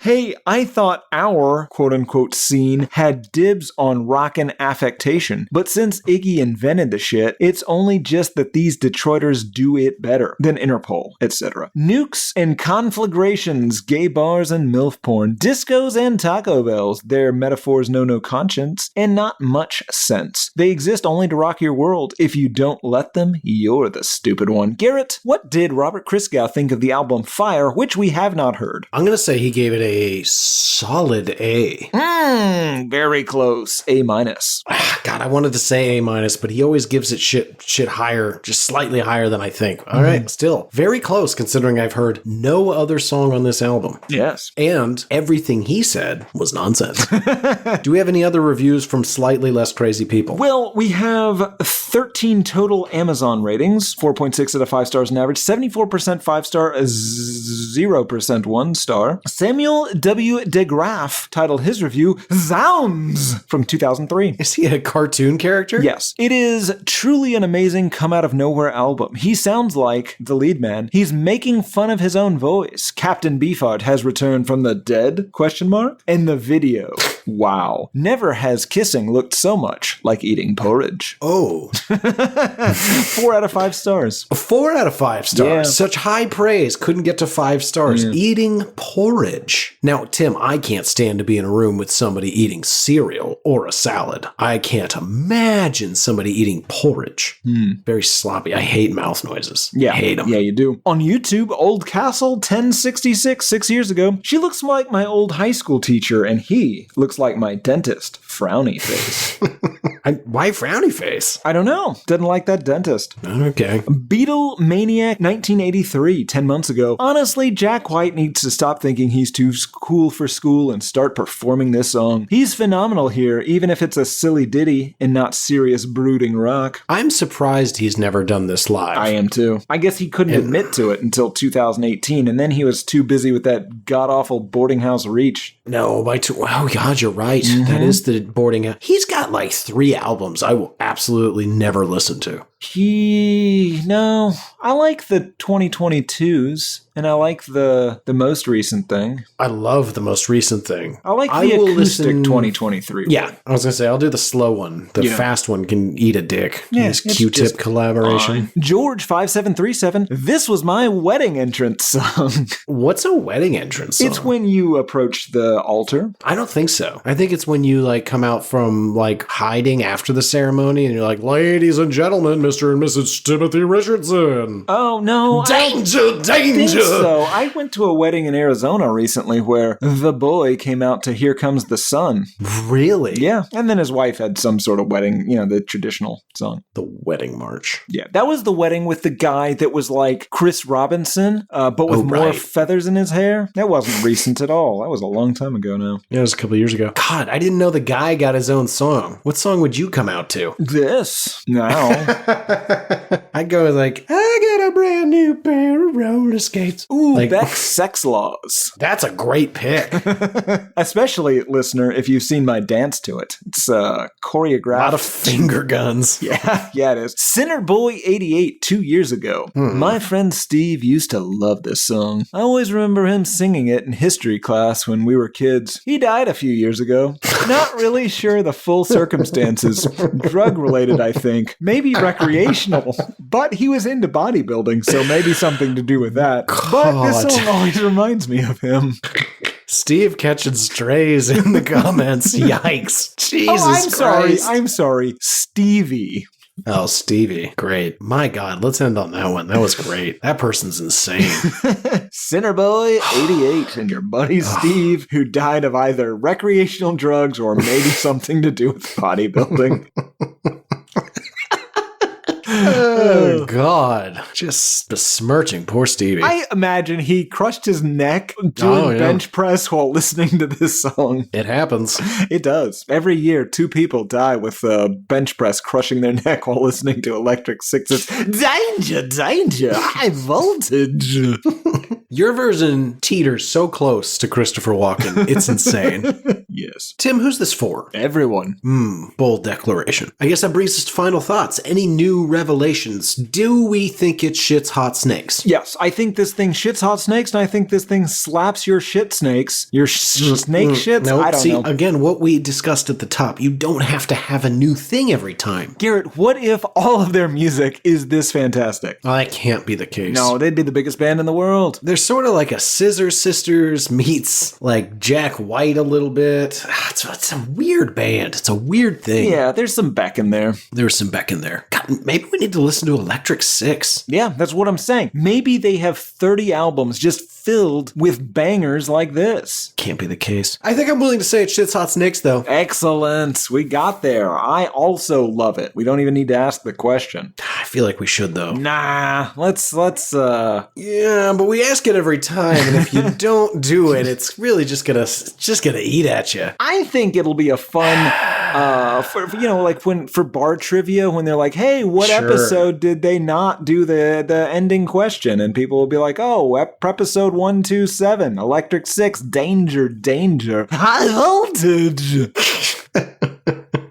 Hey, I thought our quote-unquote scene had dibs on rockin' affectation, but since Iggy invented the shit, it's only just that these Detroiters do it better than Interpol, etc. Nukes and conflagrations, gay bars and MILF porn, discos and Taco Bells, their metaphors know no conscience, and not much sense. They exist only to rock your world. If you don't let them, you're the stupid one. Garrett, what did Robert Christgau think of the album Fire, which we have not heard? I'm going to say he gave it a solid A. Very close. A minus. God, I wanted to say A minus, but he always gives it shit higher, just slightly higher than I think. All right, still very close considering I've heard no other song on this album. Yes. And everything he said was nonsense. Do we have any other reviews from slightly less crazy people? Well, we have 13 total Amazon ratings, 4.6 out of 5 stars on average, 74% 5-star, 0% 1-star. Samuel W. DeGraff titled his review, Zounds, from 2003. Is he a cartoon character? Yes. It is truly an amazing come-out-of-nowhere album. He sounds like the lead man. He's making fun of his own voice. Captain Beefheart has returned from the dead? ? And the video. Wow. Never has kissing looked so much like eating porridge. Oh. 4 out of 5 stars. 4 out of 5 stars. Yeah. Such high praise. Couldn't get to 5 stars. Yeah. Eating porridge. Now, Tim, I can't stand to be in a room with somebody eating cereal or a salad. I can't imagine somebody eating porridge. Very sloppy. I hate mouth noises. Yeah. I hate them. Yeah, you do. On YouTube, Old Castle 1066, 6 years ago, she looks like my old high school teacher, and he looks like my dentist. Frowny face. Why frowny face? I don't know. Didn't like that dentist. Okay. Beatle Maniac 1983, 10 months ago. Honestly, Jack White needs to stop thinking he's too cool for school and start performing this song. He's phenomenal here, even if it's a silly ditty and not serious brooding rock. I'm surprised he's never done this live. I am too. I guess he couldn't admit to it until 2018, and then he was too busy with that god-awful boarding house Reach. No, oh God, you're right. That is the boarding house. He's got like 3 albums I will absolutely never listen to. No, I like the 2022s. And I like the most recent thing. I love the most recent thing. I like the acoustic 2023. Yeah, I was going to say, I'll do the slow one. The fast one can eat a dick. Yeah, this Q-Tip collaboration. George 5737, this was my wedding entrance song. What's a wedding entrance song? It's when you approach the altar. I don't think so. I think it's when you like come out from like hiding after the ceremony and you're like, ladies and gentlemen, Mr. and Mrs. Timothy Richardson. Oh, no. Danger! So I went to a wedding in Arizona recently where the boy came out to Here Comes the Sun. Really? Yeah. And then his wife had some sort of wedding, the traditional song. The wedding march. Yeah. That was the wedding with the guy that was like Chris Robinson, but with more feathers in his hair. That wasn't recent at all. That was a long time ago now. Yeah, it was a couple years ago. God, I didn't know the guy got his own song. What song would you come out to? This. Now. I'd go like, I got a brand new pair of roller skates. Ooh, like, Beck's Sex Laws. That's a great pick. Especially, listener, if you've seen my dance to it. It's choreographed. A lot of finger guns. Yeah, it is. Sinner Boy 88, 2 years ago. My friend Steve used to love this song. I always remember him singing it in history class when we were kids. He died a few years ago. Not really sure the full circumstances. Drug-related, I think. Maybe recreational. But he was into bodybuilding, so maybe something to do with that. But this song always reminds me of him. Steve catching strays in the comments. Yikes. Jesus Christ. I'm sorry. Stevie. Oh, Stevie. Great. My God, let's end on that one. That was great. That person's insane. Sinner Boy 88 and your buddy Steve, who died of either recreational drugs or maybe something to do with bodybuilding. Oh, God. Just besmirching poor Stevie. I imagine he crushed his neck doing bench press while listening to this song. It happens. It does. Every year, 2 people die with bench press crushing their neck while listening to Electric Six's Danger, Danger, High Voltage. Your version teeters so close to Christopher Walken. It's insane. Yes. Tim, who's this for? Everyone. Bold declaration. I guess that brings us to final thoughts. Any new revelations? Do we think it shits hot snakes? Yes, I think this thing shits hot snakes, and I think this thing slaps your shit snakes. Your snake shits? No, I don't know. Again, what we discussed at the top, you don't have to have a new thing every time. Garrett, what if all of their music is this fantastic? Well, that can't be the case. No, they'd be the biggest band in the world. They're sort of like a Scissor Sisters meets like Jack White a little bit. It's a weird band. It's a weird thing. Yeah, there's some Beck in there. There's some Beck in there. God, maybe we need to listen to Electric Six. Yeah, that's what I'm saying. Maybe they have 30 albums just filled with bangers like this. Can't be the case. I think I'm willing to say it shits hot snakes, though. Excellent. We got there. I also love it. We don't even need to ask the question. I feel like we should, though. Nah, let's Yeah, but we ask it every time, and if you don't do it, it's really just gonna eat at you. I think it'll be a fun, for bar trivia, when they're like, hey, what Sure. episode did they not do the ending question? And people will be like, oh, Prepisode 127, Electric Six, Danger, High Voltage.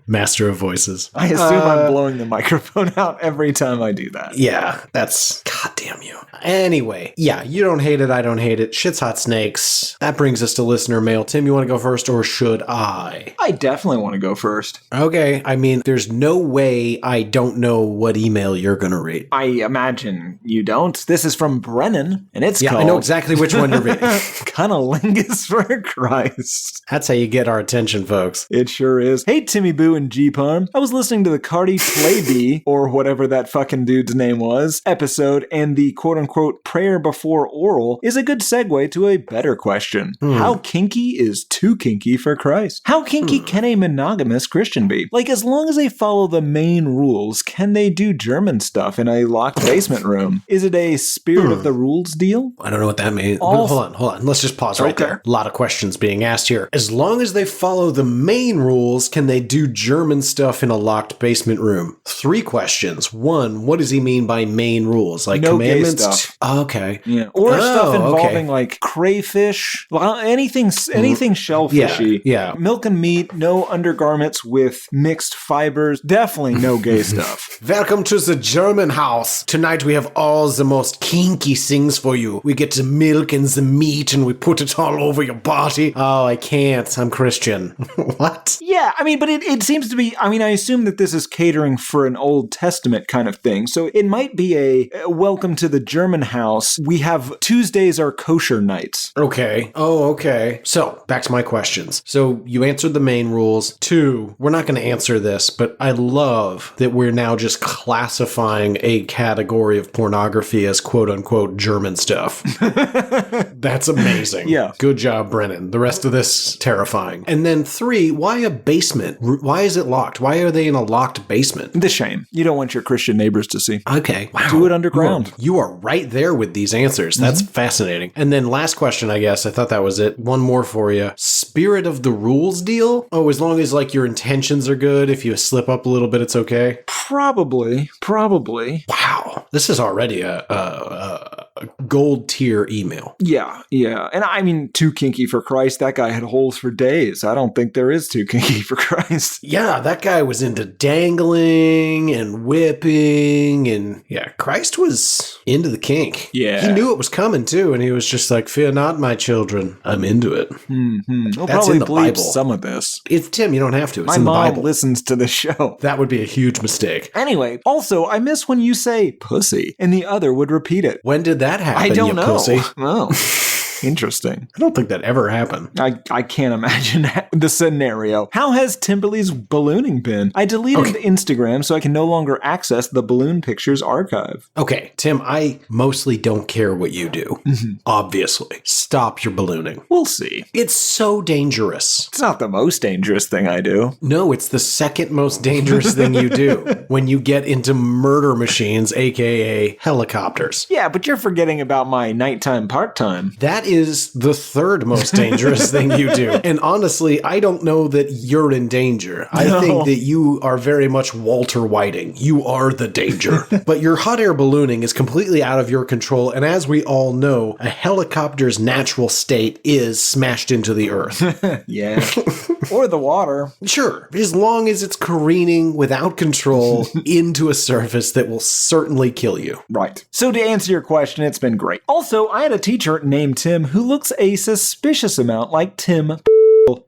Master of voices. I assume I'm blowing the microphone out every time I do that. Yeah, that's... God damn you. Anyway, yeah, you don't hate it, I don't hate it. Shit's hot snakes. That brings us to listener mail. Tim, you want to go first, or should I? I definitely want to go first. Okay, I mean, there's no way I don't know what email you're going to read. I imagine you don't. This is from Brennan, and it's called... I know exactly which one to read. Cunnilingus for Christ. That's how you get our attention, folks. It sure is. Hey, Timmy Boo and G-Parm. I was listening to the Cardi Playbee, or whatever that fucking dude's name was, episode, and the quote-unquote prayer before oral is a good segue to a better question. How kinky is too kinky for Christ? How kinky can a monogamous Christian be? Like, as long as they follow the main rules, can they do German stuff in a locked basement room? Is it a spirit of the rules deal? I don't know what that means. Hold on. Let's just pause right there. A lot of questions being asked here. As long as they follow the main rules, can they do German stuff in a locked basement room? 3 questions. 1, what does he mean by main rules? Like No commandments? gay stuff. Oh, okay. Yeah. Or stuff involving okay. like crayfish, anything shellfishy. Yeah. Milk and meat, no undergarments with mixed fibers. Definitely no gay stuff. Welcome to the German house. Tonight we have all the most kinky things for you. We get the milk and the meat and we put it all over your body. Oh, I can't. I'm Christian. What? Yeah, I mean, but it seems to be, I assume that this is catering for an Old Testament kind of thing. So it might be a welcome to the German house. We have Tuesdays are kosher nights. Okay. Oh, okay. So back to my questions. So you answered the main rules. 2, we're not going to answer this, but I love that we're now just classifying a category of pornography as quote unquote German stuff. That's amazing. Yeah. Good job, Brennan. The rest of this, terrifying. And then 3, why a basement? Why is it locked? Why are they in a locked basement? The shame. You don't want your Christian neighbors to see. Okay. Wow. Do it underground. You are right there with these answers. That's fascinating. And then last question, I guess. I thought that was it. One more for you. Spirit of the rules deal? Oh, as long as like your intentions are good, if you slip up a little bit, it's okay? Probably. Wow. This is already a gold tier email. Yeah. And I mean, too kinky for Christ, that guy had holes for days. I don't think there is too kinky for Christ. Yeah, that guy was into dangling and whipping, and yeah, Christ was into the kink. Yeah. He knew it was coming too, and he was just like, fear not, my children. I'm into it. We'll That's probably in the bleep Bible. some of this. It's Tim, you don't have to. It's My in the mom Bible. listens to the show. That would be a huge mistake. Anyway, also, I miss when you say pussy and the other would repeat it. When did that happen, I don't you know. pussy? Oh, interesting. I don't think that ever happened. I can't imagine the scenario. How has Timberly's ballooning been? I deleted Instagram so I can no longer access the balloon pictures archive. Okay, Tim, I mostly don't care what you do. Obviously. Stop your ballooning. We'll see. It's so dangerous. It's not the most dangerous thing I do. No, it's the second most dangerous thing you do when you get into murder machines, aka helicopters. Yeah, but you're forgetting about my nighttime part-time. That is the third most dangerous thing you do. And honestly, I don't know that you're in danger. I think that you are very much Walter Whiting. You are the danger. But your hot air ballooning is completely out of your control. And as we all know, a helicopter's natural state is smashed into the earth. Yeah. Or the water. Sure, as long as it's careening without control into a surface that will certainly kill you. Right. So to answer your question, it's been great. Also, I had a teacher named Tim who looks a suspicious amount like Tim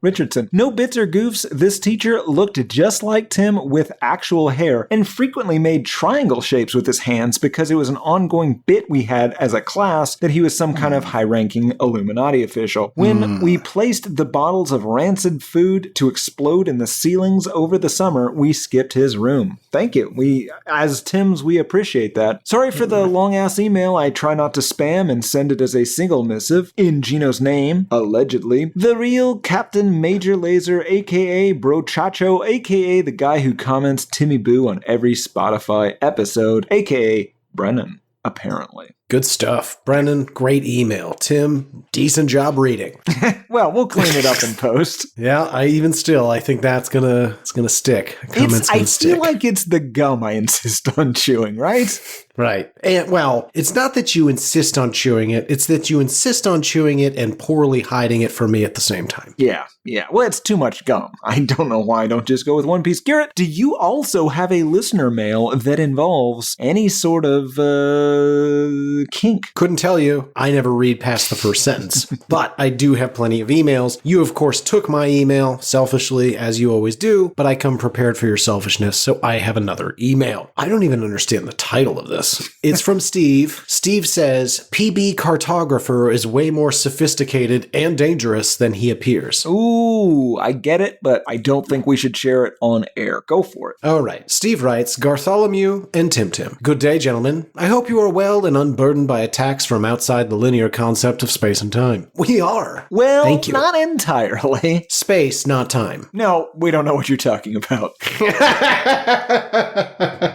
Richardson. No bits or goofs, this teacher looked just like Tim with actual hair and frequently made triangle shapes with his hands because it was an ongoing bit we had as a class that he was some kind of high-ranking Illuminati official. When we placed the bottles of rancid food to explode in the ceilings over the summer, we skipped his room. Thank you. As Tims, we appreciate that. Sorry for the long-ass email. I try not to spam and send it as a single missive. In Gino's name, allegedly. The real Captain Major Laser, aka Brochacho, aka the guy who comments Timmy Boo on every Spotify episode, aka Brennan, apparently. Good stuff. Brennan, great email. Tim, decent job reading. Well, we'll clean it up in post. Yeah, I think that's gonna stick. I feel like it's the gum I insist on chewing, right? Right. And, well, it's not that you insist on chewing it, it's that you insist on chewing it and poorly hiding it from me at the same time. Yeah. Well, it's too much gum. I don't know why I don't just go with one piece. Garrett, do you also have a listener mail that involves any sort of, kink? Couldn't tell you. I never read past the first sentence. But I do have plenty of emails. You, of course, took my email, selfishly, as you always do, but I come prepared for your selfishness, so I have another email. I don't even understand the title of this. It's from Steve. Steve says, PB Cartographer is way more sophisticated and dangerous than he appears. Ooh, I get it, but I don't think we should share it on air. Go for it. All right. Steve writes, Gartholomew and Tim. Good day, gentlemen. I hope you are well and unburdened by attacks from outside the linear concept of space and time. We are. Well, thank you. Not entirely. Space, not time. No, we don't know what you're talking about.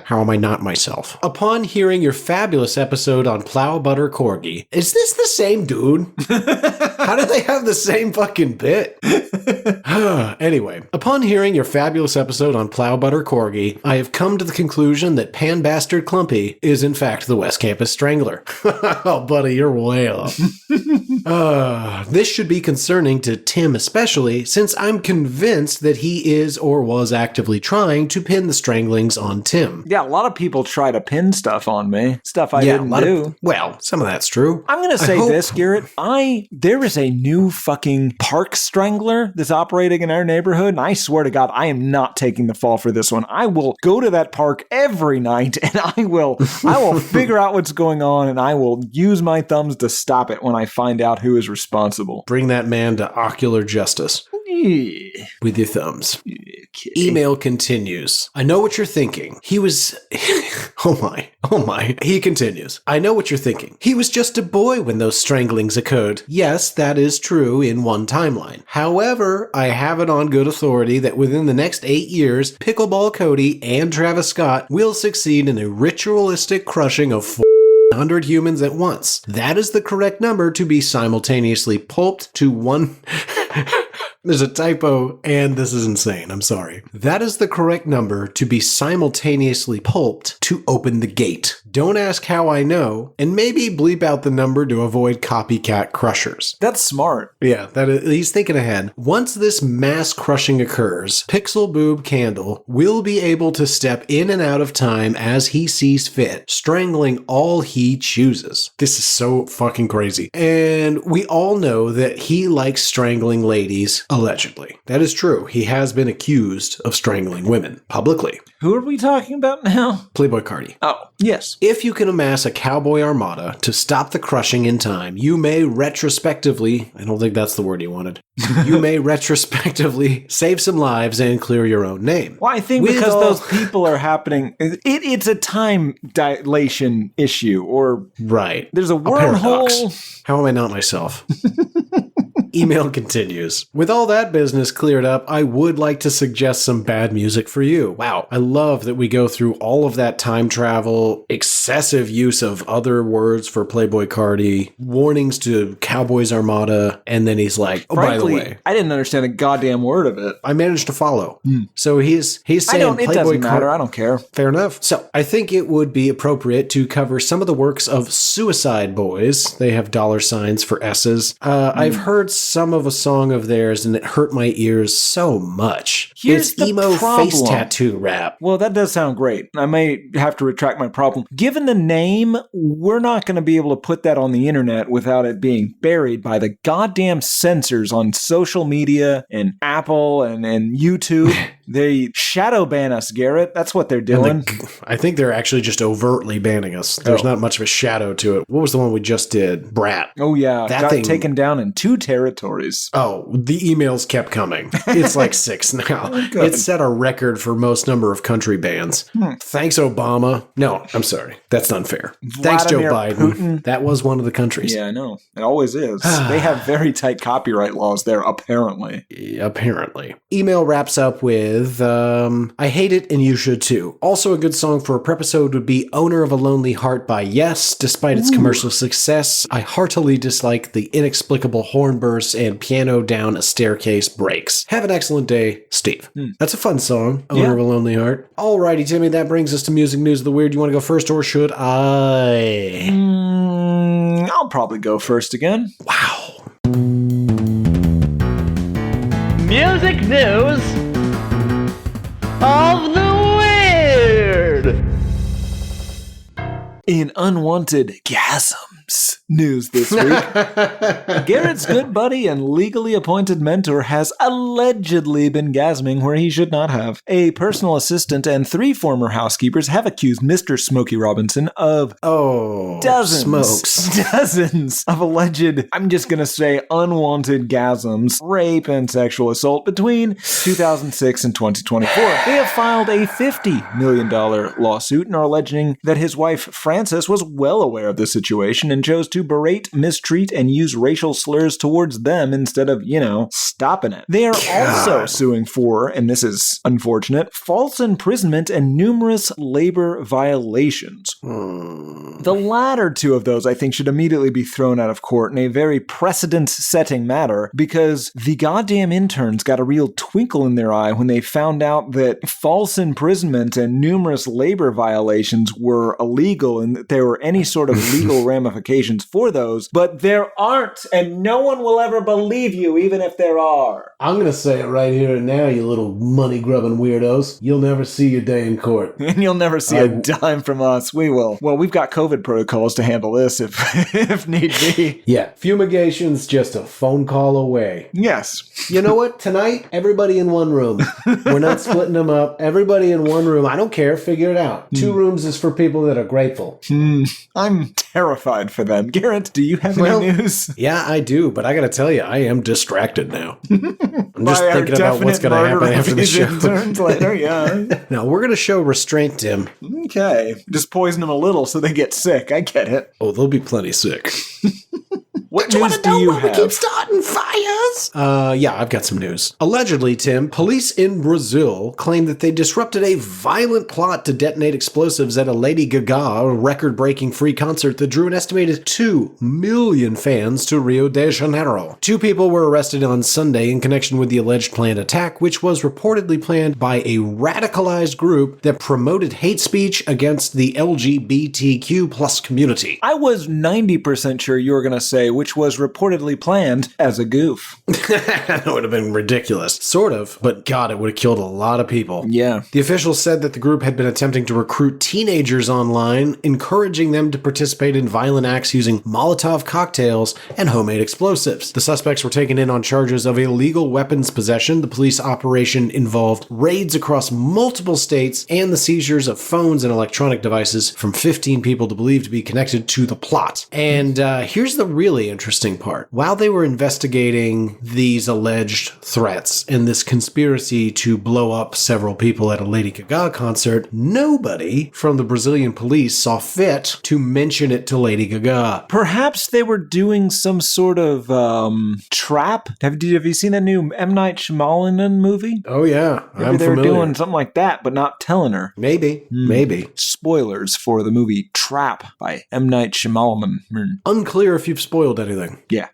How am I not myself? Upon hearing your fabulous episode on Plow Butter Corgi, is this the same dude? How do they have the same fucking bit? Anyway, upon hearing your fabulous episode on Plow Butter Corgi, I have come to the conclusion that Pan Bastard Clumpy is in fact the West Campus Strangler. Oh, buddy, you're way off. This should be concerning to Tim especially, since I'm convinced that he is or was actively trying to pin the stranglings on Tim. Yeah, a lot of people try to pin stuff on me. Stuff I didn't do. Well, some of that's true. I'm going to say this, Garrett. There is a new fucking park strangler that's operating in our neighborhood, and I swear to God, I am not taking the fall for this one. I will go to that park every night, and I will figure out what's going on, and I will use my thumbs to stop it when I find out who is responsible. Bring that man to ocular justice. Yeah. With your thumbs. Okay. Email continues. I know what you're thinking. He was... Oh my. He continues. I know what you're thinking. He was just a boy when those stranglings occurred. Yes, that is true in one timeline. However, I have it on good authority that within the next 8 years, Pickleball Cody and Travis Scott will succeed in a ritualistic crushing of 400 humans at once. That is the correct number to be simultaneously pulped to one... There's a typo, and this is insane. I'm sorry. That is the correct number to be simultaneously pulped to open the gate. Don't ask how I know, and maybe bleep out the number to avoid copycat crushers. That's smart. Yeah, he's thinking ahead. Once this mass crushing occurs, Pixel Boob Candle will be able to step in and out of time as he sees fit, strangling all he chooses. This is so fucking crazy. And we all know that he likes strangling ladies. Allegedly. That is true. He has been accused of strangling women publicly. Who are we talking about now? Playboy Cardi. Oh, yes. If you can amass a cowboy armada to stop the crushing in time, you may retrospectively, I don't think that's the word you wanted, you may retrospectively save some lives and clear your own name. Well, I think because those people are happening, it's a time dilation issue, or... Right. There's a wormhole. How am I not myself? Email continues. With all that business cleared up, I would like to suggest some bad music for you. Wow, I love that we go through all of that time travel, excessive use of other words for Playboi Carti, warnings to Cowboys Armada, and then he's like, oh, Frankly, by the way, I didn't understand a goddamn word of it. I managed to follow. So he's saying It doesn't matter. I don't care. Fair enough. So I think it would be appropriate to cover some of the works of Suicide Boys. They have $signs for S's. I've heard some of a song of theirs and it hurt my ears so much. Here's It's the emo problem. face tattoo rap. Well, that does sound great. I may have to retract my problem. Given the name, we're not going to be able to put that on the internet without it being buried by the goddamn censors on social media and Apple and YouTube. They shadow ban us, Garrett. That's what they're doing. I think they're actually just overtly banning us. There's not much of a shadow to it. What was the one we just did? Brat. Oh, yeah. That Got thing- taken down in 2 territories. Oh, the emails kept coming. It's like 6 now. Good. It set a record for most number of country bans. Thanks, Obama. No, I'm sorry. That's unfair. Thanks, Joe Vladimir Biden. Putin. That was one of the countries. Yeah, I know. It always is. They have very tight copyright laws there, apparently. Apparently. Email wraps up with, I hate it and you should too. Also a good song for a Prepisode would be Owner of a Lonely Heart by Yes. Despite its commercial success, I heartily dislike the inexplicable horn bursts and piano down a staircase breaks. Have an excellent day, Steve. That's a fun song, Owner of a Lonely Heart. Alrighty, Timmy, that brings us to Music News of the Weird. You want to go first or should I? I'll probably go first again. Wow. Music news of the weird. In unwanted gasms news this week, Garrett's good buddy and legally appointed mentor has allegedly been gasming where he should not have. A personal assistant and 3 former housekeepers have accused Mr. Smokey Robinson of dozens of alleged, I'm just going to say unwanted gasms, rape, and sexual assault between 2006 and 2024. They have filed a $50 million lawsuit and are alleging that his wife, Frances, was well aware of the situation and chose to berate, mistreat, and use racial slurs towards them instead of, stopping it. They are also suing for, and this is unfortunate, false imprisonment and numerous labor violations. The latter 2 of those, I think, should immediately be thrown out of court in a very precedent-setting matter because the goddamn interns got a real twinkle in their eye when they found out that false imprisonment and numerous labor violations were illegal and that there were any sort of legal ramifications for those, but there aren't, and no one will ever believe you, even if there are. I'm going to say it right here and now, you little money-grubbing weirdos. You'll never see your day in court. And you'll never see a dime from us. We will. Well, we've got COVID protocols to handle this if need be. Yeah, fumigation's just a phone call away. Yes. You know what? Tonight, everybody in one room. We're not splitting them up. Everybody in one room. I don't care. Figure it out. 2 rooms is for people that are grateful. I'm terrified for them. Garrett, do you have any news? Yeah, I do, but I gotta tell you, I am distracted now. I'm just By our thinking about what's gonna definite happen murder after of the these show. interns later, yeah. Now, we're gonna show restraint, Tim. Okay. Just poison them a little so they get sick. I get it. Oh, they'll be plenty sick. What news do you have? starting fires? Yeah, I've got some news. Allegedly, Tim, police in Brazil claim that they disrupted a violent plot to detonate explosives at a Lady Gaga record-breaking free concert that drew an estimated 2 million fans to Rio de Janeiro. 2 people were arrested on Sunday in connection with the alleged planned attack, which was reportedly planned by a radicalized group that promoted hate speech against the LGBTQ plus community. I was 90% sure you were going to say which was reportedly planned as a goof. That would have been ridiculous. Sort of, but God, it would have killed a lot of people. Yeah. The officials said that the group had been attempting to recruit teenagers online, encouraging them to participate in violent acts using Molotov cocktails and homemade explosives. The suspects were taken in on charges of illegal weapons possession. The police operation involved raids across multiple states and the seizures of phones and electronic devices from 15 people believed to be connected to the plot. And here's the really interesting part. While they were investigating these alleged threats and this conspiracy to blow up several people at a Lady Gaga concert, nobody from the Brazilian police saw fit to mention it to Lady Gaga. Perhaps they were doing some sort of trap. Have you seen that new M. Night Shyamalan movie? Oh yeah, Maybe they were doing something like that, but not telling her. Maybe. Spoilers for the movie Trap by M. Night Shyamalan. Unclear if you've spoiled anything. Yeah.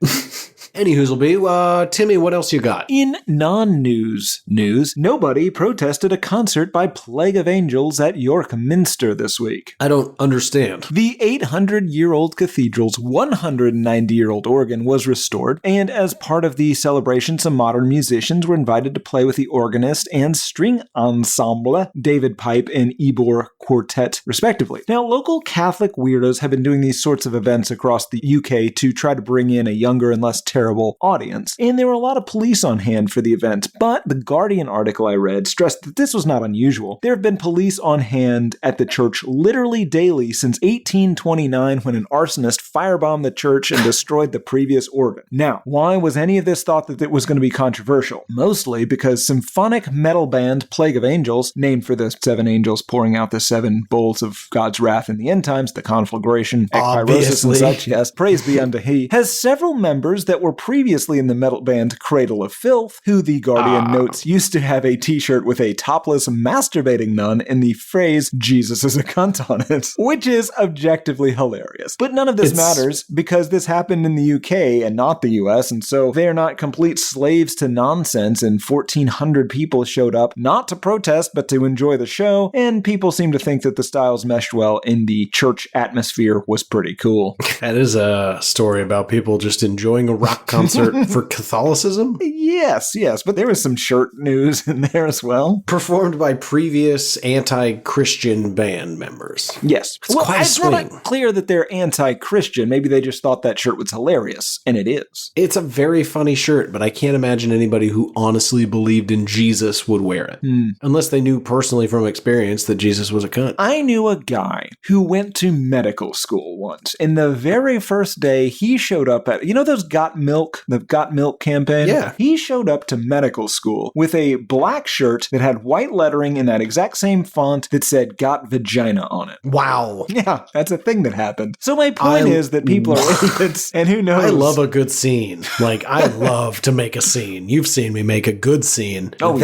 Anywhoozleby, Timmy, what else you got? In non-news news, nobody protested a concert by Plague of Angels at York Minster this week. I don't understand. The 800-year-old cathedral's 190-year-old organ was restored, and as part of the celebration, some modern musicians were invited to play with the organist and string ensemble, David Pipe and Ebor Quartet, respectively. Now, local Catholic weirdos have been doing these sorts of events across the UK to try to bring in a younger and less terrible audience, and there were a lot of police on hand for the event, but the Guardian article I read stressed that this was not unusual. There have been police on hand at the church literally daily since 1829 when an arsonist firebombed the church and destroyed the previous organ. Now, why was any of this thought that it was going to be controversial? Mostly because symphonic metal band Plague of Angels, named for the 7 angels pouring out the 7 bowls of God's wrath in the end times, the conflagration, ekpyrosis and such, yes, praise be unto he, has several members that were previously in the metal band Cradle of Filth, who the Guardian notes used to have a t-shirt with a topless masturbating nun and the phrase Jesus is a cunt on it, which is objectively hilarious. But none of this matters because this happened in the UK and not the US, and so they are not complete slaves to nonsense, and 1,400 people showed up not to protest but to enjoy the show, and people seem to think that the styles meshed well in the church atmosphere was pretty cool. That is a story about people just enjoying a rock concert for Catholicism? Yes, but there was some shirt news in there as well. Performed by previous anti-Christian band members. Yes. It's quite a swing. It's not clear that they're anti-Christian. Maybe they just thought that shirt was hilarious, and it is. It's a very funny shirt, but I can't imagine anybody who honestly believed in Jesus would wear it. Unless they knew personally from experience that Jesus was a cunt. I knew a guy who went to medical school once, and the very first day he showed up at, those the Got Milk campaign? Yeah. He showed up to medical school with a black shirt that had white lettering in that exact same font that said Got Vagina on it. Wow. Yeah, that's a thing that happened. So my point is that people are idiots, and who knows? I love a good scene. I love to make a scene. You've seen me make a good scene. Oh,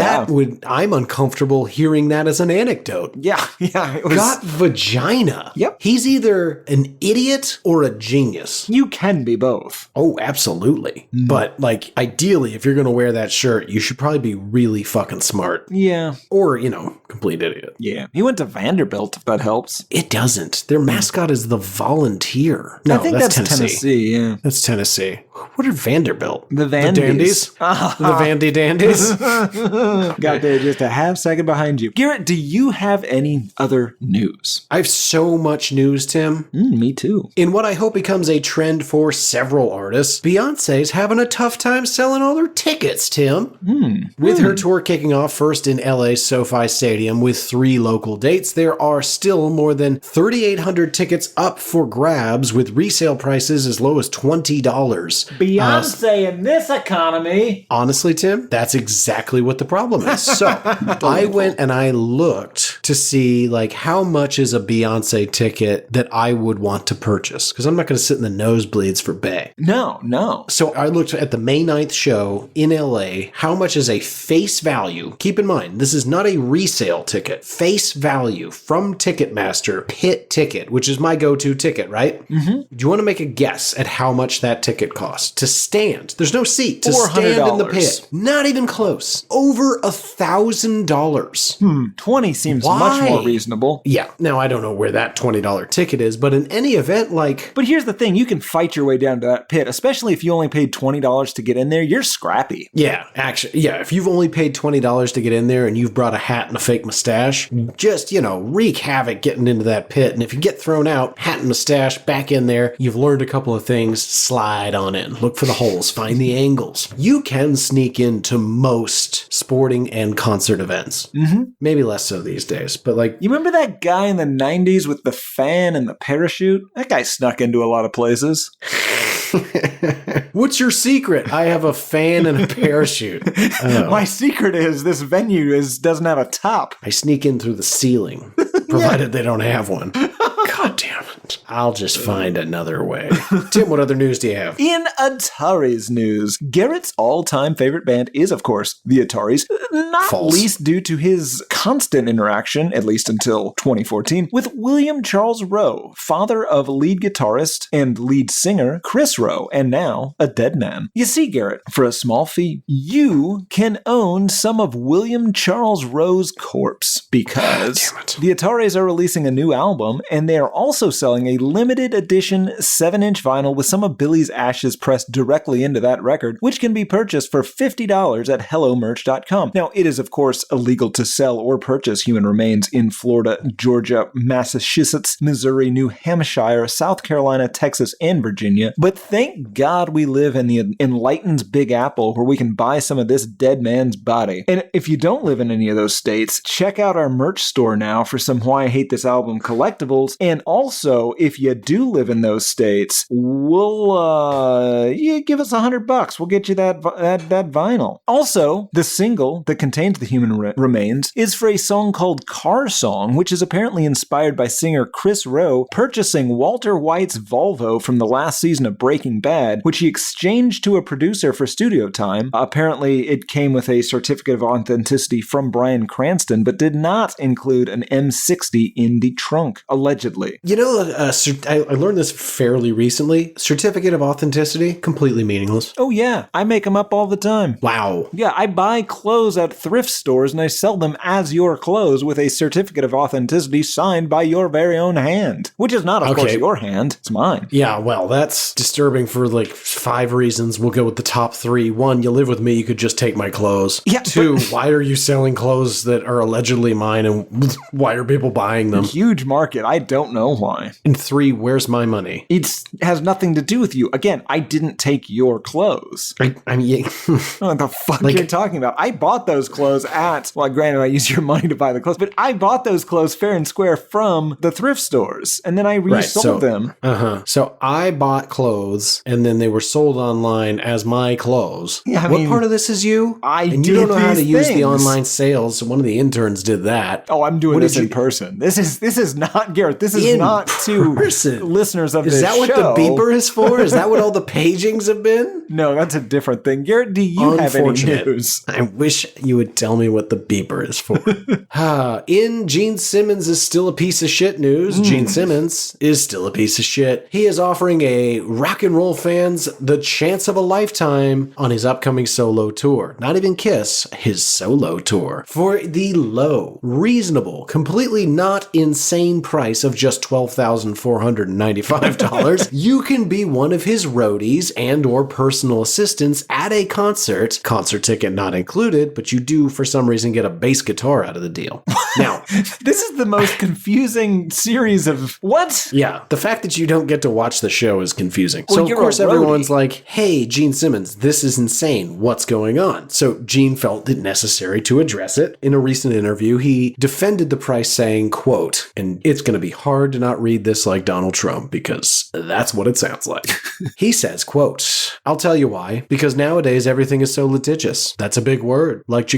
I'm uncomfortable hearing that as an anecdote. Yeah. It was... Got Vagina. Yep. He's either an idiot or a genius. You can be both. Oh, absolutely. But, ideally, if you're going to wear that shirt, you should probably be really fucking smart. Yeah. Or, complete idiot. Yeah. He went to Vanderbilt, if that helps. It doesn't. Their mascot is the Volunteer. No, I think that's Tennessee. Yeah. That's Tennessee. What are Vanderbilt? The Vandies. The Dandies? The Vandy Dandies? Got there just a half second behind you. Garrett, do you have any other news? I have so much news, Tim. Me too. In what I hope becomes a trend for several artists, Beyonce's having a tough time selling all her tickets, Tim. With her tour kicking off first in LA's SoFi Stadium with 3 local dates, there are still more than 3,800 tickets up for grabs with resale prices as low as $20. Beyonce in this economy. Honestly, Tim, that's exactly what the problem is. So I went and I looked to see how much is a Beyonce ticket that I would want to purchase, because I'm not going to sit in the nosebleeds for Bey. No. So I looked at the May 9th show in LA. How much is a face value? Keep in mind, this is not a resale ticket. Face value from Ticketmaster, pit ticket, which is my go-to ticket, right? Mm-hmm. Do you want to make a guess at how much that ticket costs to stand? There's no seat. To stand in the pit. Not even close. Over $1,000. 20 seems much more reasonable. Yeah. Now, I don't know where that $20 ticket is, but in any event, But here's the thing. You can fight your way down to that pit, especially if you only paid $20 to get in there. You're scrappy. Yeah, actually. Yeah, if you've only paid $20 to get in there and you've brought a hat and a fake mustache, just, wreak havoc getting into that pit. And if you get thrown out, hat and mustache, back in there, you've learned a couple of things, slide on in, look for the holes, find the angles. You can sneak into most sporting and concert events. Mm-hmm. Maybe less so these days, but you remember that guy in the 90s with the fan and the parachute? That guy snuck into a lot of places. What's your secret? I have a fan and a parachute. Oh. My secret is this venue doesn't have a top. I sneak in through the ceiling, provided they don't have one. God damn it. I'll just find another way. Tim, what other news do you have? In Atari's news, Garrett's all-time favorite band is, of course, the Ataris, not False. least due to his constant interaction, at least until 2014, with William Charles Rowe, father of lead guitarist and lead singer Chris Rowe, and now a dead man. You see, Garrett, for a small fee, you can own some of William Charles Rowe's corpse, because Damn it. the Ataris are releasing a new album, and they are also selling a limited edition 7-inch vinyl with some of Billy's ashes pressed directly into that record, which can be purchased for $50 at HelloMerch.com. Now, it is, of course, illegal to sell or purchase human remains in Florida, Georgia, Massachusetts, Missouri, New Hampshire, South Carolina, Texas, and Virginia. But thank God we live in the enlightened Big Apple where we can buy some of this dead man's body. And if you don't live in any of those states, check out our merch store now for some Why I Hate This Album collectibles. And also, if you do live in those states, we'll give us $100. We'll get you that vinyl. Also, the single that contains the human remains is for a song called Car Song, which is apparently inspired by singer Chris Rowe purchasing Walter White's Volvo from the last season of Breaking Bad, which he exchanged to a producer for studio time. Apparently, it came with a certificate of authenticity from Bryan Cranston, but did not include an M60 in the trunk, allegedly. You know, I learned this fairly recently. Certificate of authenticity, completely meaningless. Oh yeah, I make them up all the time. Wow. Yeah, I buy clothes at thrift stores and I sell them as your clothes with a certificate of authenticity signed by your very own hand. Which is not, of course, your hand. It's mine. Yeah, well, that's disturbing for like 5 reasons. We'll go with the top 3. 1, you live with me, you could just take my clothes. Yeah, 2, why are you selling clothes that are allegedly mine and why are people buying them? Huge market. I don't know why. And 3, where's my money? It has nothing to do with you. Again, I didn't take your clothes. I mean, What the fuck you're talking about? I bought those clothes well, granted, I used your money to buy the clothes, but I bought those clothes fair and square from the thrift stores, and then I resold them. So I bought clothes, and then they were sold online as my clothes. Yeah, I what mean, part of this is you? And you don't know how to these use the things. online sales. So one of the interns did that. Oh, I'm doing What this did in person. This is not, Garrett. This is In not to person. listeners of this Is that what show. the beeper is for? Is that what all the pagings have been? No, that's a different thing. Garrett, do you have any Unfortunate. news? I wish you would tell me what the beeper is for. In Gene Simmons is still a piece of shit news, Gene Simmons is still a piece of shit. He is offering a rock and roll fans the chance of a lifetime on his upcoming solo tour. Not even Kiss, his solo tour. For the low, reasonable, completely not insane price of just $12,495, you can be one of his roadies and or personal assistants at a concert ticket not included, but you do for some reason get a bass guitar out of the deal. Now, This is the most confusing series of what? yeah, the fact that you don't get to watch the show is confusing. Well, So of you're course a roadie. everyone's like, hey, Gene Simmons, this is insane. What's going on? So Gene felt it necessary to address it. In a recent interview, he defended the price saying, quote, and it's going to be hard to not read this like Donald Trump because that's what it sounds like. He says, quote, I'll tell you why. Because nowadays everything is so litigious. That's a big word. Like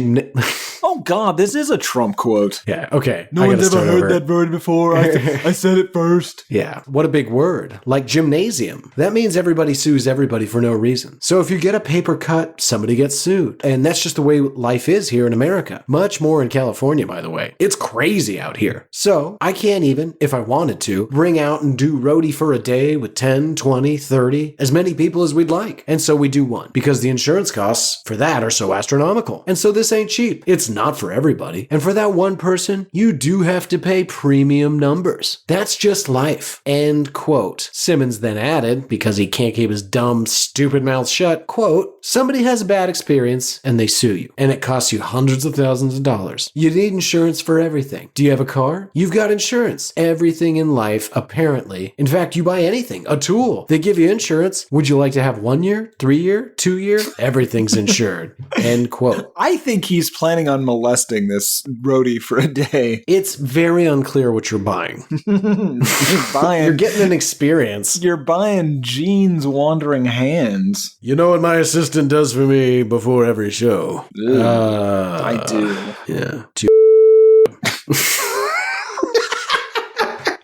Oh God, this is a Trump quote. yeah, okay. No I one's gotta ever start heard over. that word before. I said it first. Yeah, what a big word. Like gymnasium. That means everybody sues everybody for no reason. So if you get a paper cut, somebody gets sued. And that's just the way life is here in America. Much more in California, by the way. It's crazy out here. So I can't even, if I wanted to, bring out and do roadie for a day with 10, 20, 30, as many people as we'd like. And so we do one. Because the insurance costs for that are so astronomical. And so this ain't cheap. It's not for everybody. And for that one person, you do have to pay premium numbers. That's just life. End quote. Simmons then added, because he can't keep his dumb, stupid mouth shut, quote, somebody has a bad experience and they sue you. And it costs you hundreds of thousands of dollars. You need insurance for everything. Do you have a car? You've got insurance. Everything in life, apparently. In fact, you buy anything, a tool, they give you insurance. Would you like to have 1 year, 3 year, 2 year? Everything's insured. End quote. I think he's planning on molesting this roadie for a day. It's very unclear what you're buying. You're getting an experience. You're buying Gene's wandering hands. You know what my assistant does for me before every show? I do. Yeah.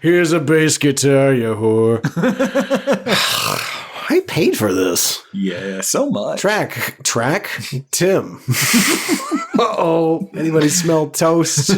Here's a bass guitar, you whore. I paid for this. Yeah, so much. Track? Tim. Uh-oh. Anybody smell toast?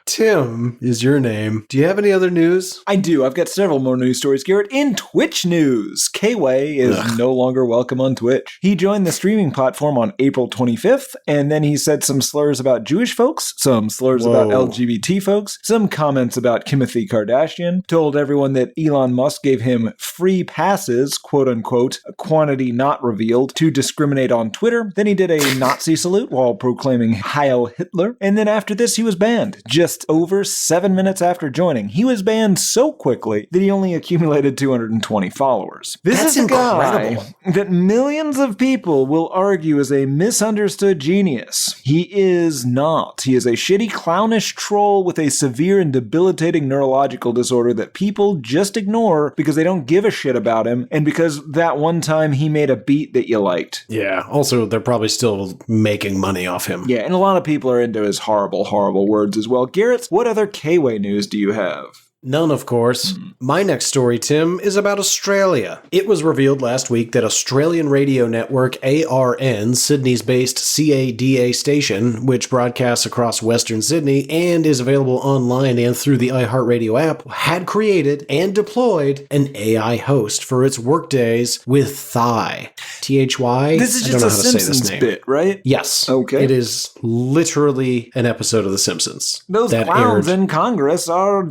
Tim is your name. Do you have any other news? I do. I've got several more news stories, Garrett. In Twitch news, K-Way is no longer welcome on Twitch. He joined the streaming platform on April 25th, and then he said some slurs about Jewish folks, some slurs about LGBT folks, some comments about Kimothy Kardashian, told everyone that Elon Musk gave him free passes, quote-unquote, a quantity not revealed, to discriminate on Twitter. Then he did a Nazi salute while proclaiming Heil Hitler, and then after this he was banned. Just over 7 minutes after joining, he was banned so quickly that he only accumulated 220 followers. This is a guy that millions of people will argue is a misunderstood genius. He is not. He is a shitty, clownish troll with a severe and debilitating neurological disorder that people just ignore because they don't give a shit about him, and because that one time he made a beat that you liked. Yeah, also they're probably still making money off him. Yeah, and a lot of people are into his horrible, horrible words as well. Garrett, what other K-Way news do you have? None, of course. My next story, Tim, is about Australia. It was revealed last week that Australian radio network ARN, Sydney's-based CADA station, which broadcasts across Western Sydney and is available online and through the iHeartRadio app, had created and deployed an AI host for its workdays with Thy. T-H-Y? This is just a Simpsons bit, right? Yes. Okay. It is literally an episode of The Simpsons. Those clowns in Congress are...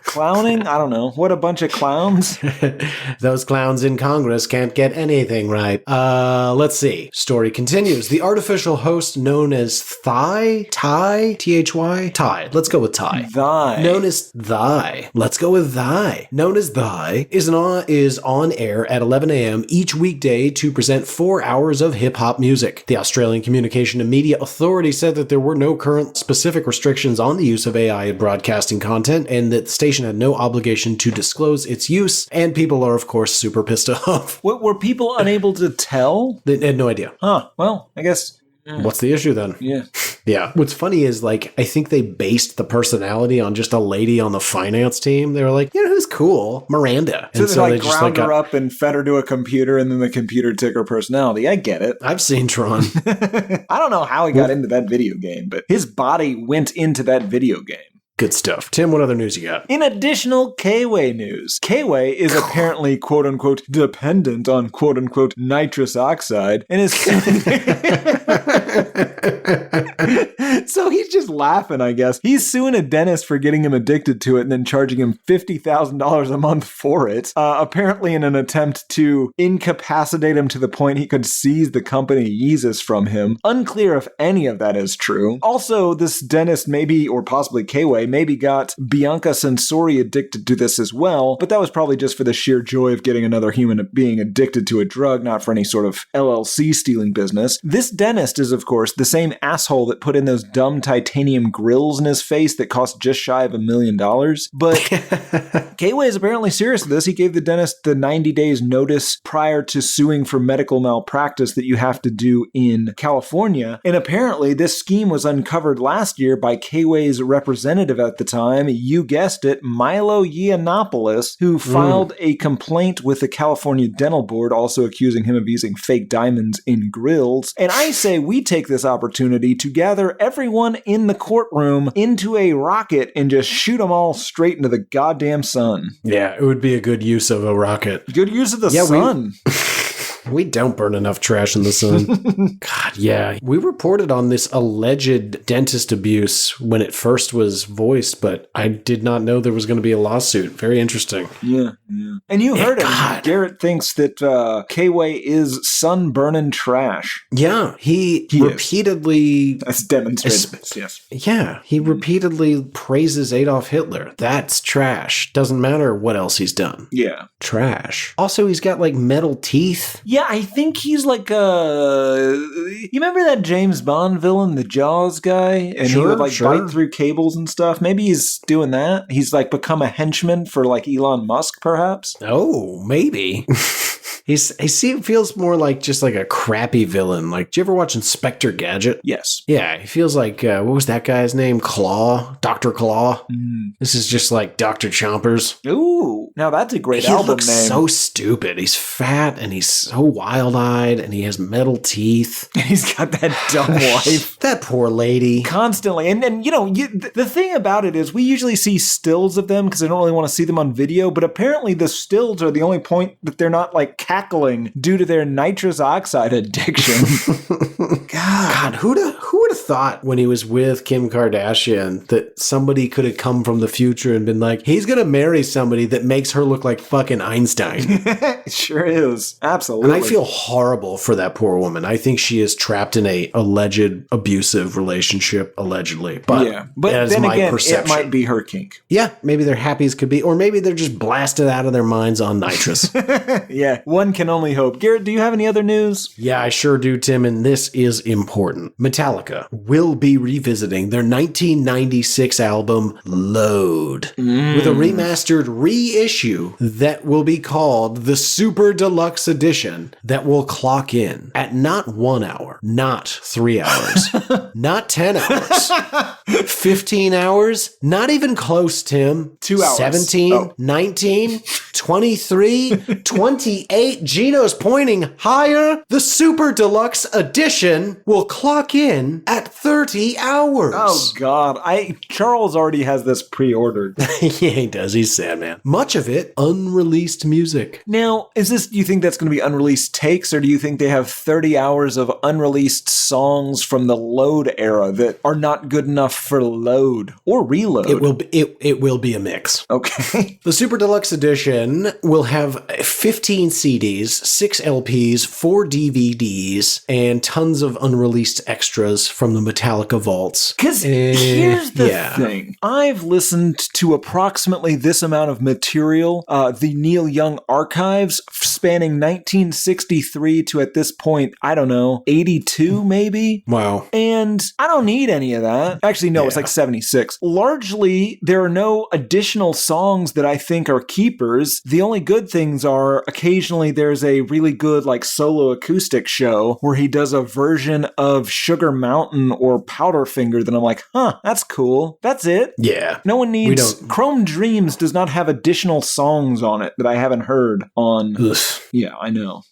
clowning? I don't know. What a bunch of clowns. Those clowns in Congress can't get anything right. Let's see. Story continues. The artificial host known as Thy? T-H-Y? Thy. Let's go with Thy. Thy. Known as Thy. Let's go with Thy. Known as Thy is on air at 11 a.m. each weekday to present 4 hours of hip-hop music. The Australian Communication and Media Authority said that there were no current specific restrictions on the use of AI in broadcasting content, and that the station had no obligation to disclose its use, and people are, of course, super pissed off. What, were people unable to tell? They had no idea. Huh. Well, I guess... What's the issue then? Yeah. Yeah. What's funny is, like, I think they based the personality on just a lady on the finance team. They were like, you know who's cool? Miranda. So they ground her up and fed her to a computer, and then the computer took her personality. I get it. I've seen Tron. I don't know how he got into that video game, but his body went into that video game. Good stuff. Tim, what other news you got? In additional K-Way news, K-Way is apparently, quote-unquote, dependent on, quote-unquote, nitrous oxide, and is... So he's just laughing, I guess. He's suing a dentist for getting him addicted to it and then charging him $50,000 a month for it, apparently in an attempt to incapacitate him to the point he could seize the company Yeezus from him. Unclear if any of that is true. Also, this dentist maybe, or possibly K-Way, maybe got Bianca Sensori addicted to this as well, but that was probably just for the sheer joy of getting another human being addicted to a drug, not for any sort of LLC stealing business. This dentist is, of course, the same asshole that put in those dumb titanium grills in his face that cost just shy of $1 million. But K-Way is apparently serious with this. He gave the dentist the 90 days notice prior to suing for medical malpractice that you have to do in California. And apparently this scheme was uncovered last year by K-Way's representative at the time, you guessed it, Milo Yiannopoulos, who filed a complaint with the California Dental Board, also accusing him of using fake diamonds in grills. And I say we take this opportunity to gather everyone in the courtroom into a rocket and just shoot them all straight into the goddamn sun. Yeah, it would be a good use of a rocket. Good use of the sun. We don't burn enough trash in the sun. God, yeah. We reported on this alleged dentist abuse when it first was voiced, but I did not know there was going to be a lawsuit. Very interesting. Yeah. And you heard him. Garrett thinks that K-Way is sun-burning trash. Yeah, he repeatedly... That's demonstrated. Yes. Yeah, he repeatedly praises Adolf Hitler. That's trash. Doesn't matter what else he's done. Yeah. Trash. Also, he's got, like, metal teeth. Yeah, I think he's like you remember that James Bond villain, the Jaws guy? And he would like bite through cables and stuff. Maybe he's doing that. He's like become a henchman for like Elon Musk, perhaps. Oh, maybe. He feels more like just like a crappy villain. Like, did you ever watch Inspector Gadget? Yes. Yeah, he feels like, what was that guy's name? Claw? Dr. Claw? This is just like Dr. Chompers. Ooh, now that's a great album name. He looks so stupid. He's fat and he's so wild-eyed and he has metal teeth. And he's got that dumb wife. That poor lady. Constantly. And the thing about it is we usually see stills of them because I don't really want to see them on video, but apparently the stills are the only point that they're not like cackling due to their nitrous oxide addiction. God, who would have thought when he was with Kim Kardashian that somebody could have come from the future and been like, he's gonna marry somebody that makes her look like fucking Einstein. It sure is. Absolutely. And I feel horrible for that poor woman. I think she is trapped in a alleged abusive relationship, allegedly. But yeah, but then again, perception. it might be her kink. Yeah, maybe they're happy as could be, or maybe they're just blasted out of their minds on nitrous. Yeah, one can only hope. Garrett, do you have any other news? Yeah, I sure do, Tim, and this is important. Metallica will be revisiting their 1996 album, Load, with a remastered reissue that will be called the Super Deluxe Edition that will clock in at not 1 hour, not 3 hours, not 10 hours, 15 hours, not even close, Tim. 2 hours. 17, 19, 23, 28. Gino's pointing higher. The Super Deluxe Edition will clock in at 30 hours. Oh, God. Charles already has this pre-ordered. Yeah, he does. He's sad, man. Much of it unreleased music. Now, do you think that's going to be unreleased takes, or do you think they have 30 hours of unreleased songs from the Load era that are not good enough for Load or Reload? It will be a mix. Okay. The Super Deluxe Edition will have 15 CDs, 6 LPs, 4 DVDs, and tons of unreleased extras from the Metallica vaults. Because here's the thing. I've listened to approximately this amount of material, the Neil Young archives, spanning 1963 to, at this point, I don't know, 82 maybe? Wow. And I don't need any of that. Actually, no, it's like 76. Largely, there are no additional songs that I think are keepers. The only good things are occasionally there's a really good like solo acoustic show where he does a version of Sugar Mountain or Powderfinger that I'm like, that's cool. That's it. Yeah. No one needs... Chrome Dreams does not have additional songs on it that I haven't heard on... Ugh. Yeah, I know.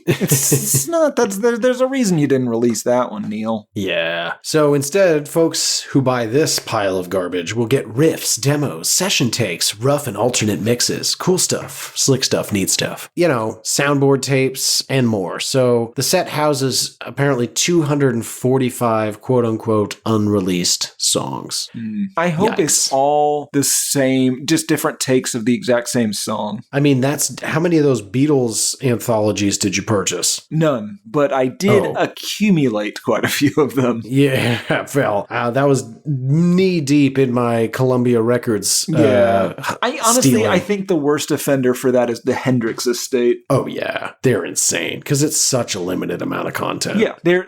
It's not... There's a reason you didn't release that one, Neil. Yeah. So instead, folks who buy this pile of garbage will get riffs, demos, session takes, rough and alternate mixes, cool stuff, slick stuff, neat stuff. You know, soundboard tapes, and more. So the set houses apparently 245 quote-unquote unreleased songs. I hope it's all the same, just different takes of the exact same song. I mean, how many of those Beatles anthologies did you purchase? None, but I did accumulate quite a few of them. Yeah, Phil. That was knee deep in my Columbia Records. I think the worst offender for that is the Hendrix estate. Oh yeah, they're insane because it's such a limited amount of content. Yeah, they're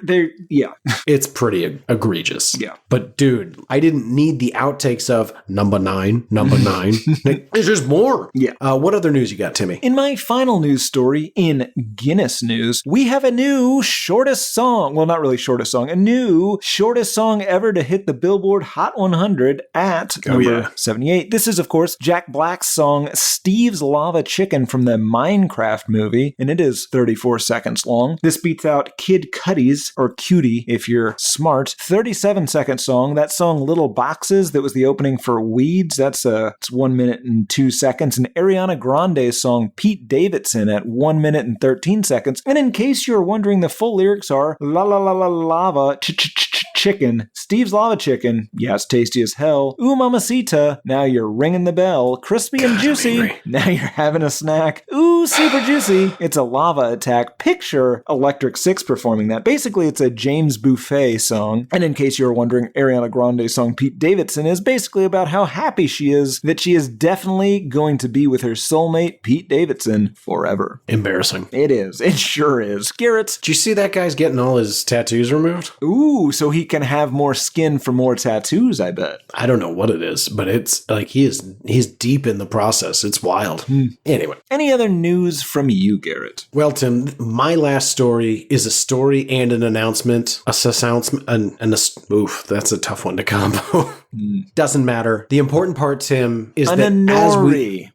It's pretty egregious. Yeah, but dude, I didn't need the outtakes of number nine. There's just more. Yeah. What other news you got, Timmy? In my final news story in Guinness news, we have a new shortest song. Well, not really shortest song. A new shortest song ever to hit the Billboard Hot 100 at number 78. This is, of course, Jack Black's song Steve's Lava Chicken from the Minecraft movie, and it is 34 seconds long. This beats out Kid Cudi's, or Cutie if you're smart, 37-second song. That song Little Boxes, that was the opening for Weeds, it's 1 minute and 2 seconds. And Ariana Grande's song Pete Davidson at 1 minute and 13 seconds. And in case you're wondering, the full lyrics are la la la la lava Chicken, Steve's Lava Chicken, yes, tasty as hell. Ooh, Mamacita, now you're ringing the bell. Crispy and juicy, now you're having a snack. Ooh, super juicy, it's a lava attack. Picture Electric Six performing that. Basically, it's a James Buffet song. And in case you were wondering, Ariana Grande's song Pete Davidson is basically about how happy she is that she is definitely going to be with her soulmate, Pete Davidson, forever. Embarrassing. It is. It sure is. Garrett. Did you see that guy's getting all his tattoos removed? Ooh, so he can have more skin for more tattoos, I bet. I don't know what it is, but it's like he's deep in the process. It's wild. Anyway. Any other news from you, Garrett? Well, Tim, my last story is a story and an announcement. Oof, that's a tough one to combo. Doesn't matter. The important part, Tim, is An that Anori.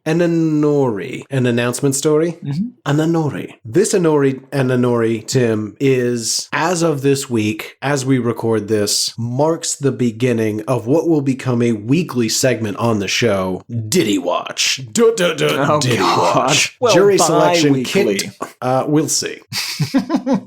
An announcement story? Mm-hmm. An Anori. This Anori, Tim, is, as of this week, as we record this, marks the beginning of what will become a weekly segment on the show, Diddy Watch. Diddy Watch. Well, Jury selection bi-weekly. kicked. We'll see.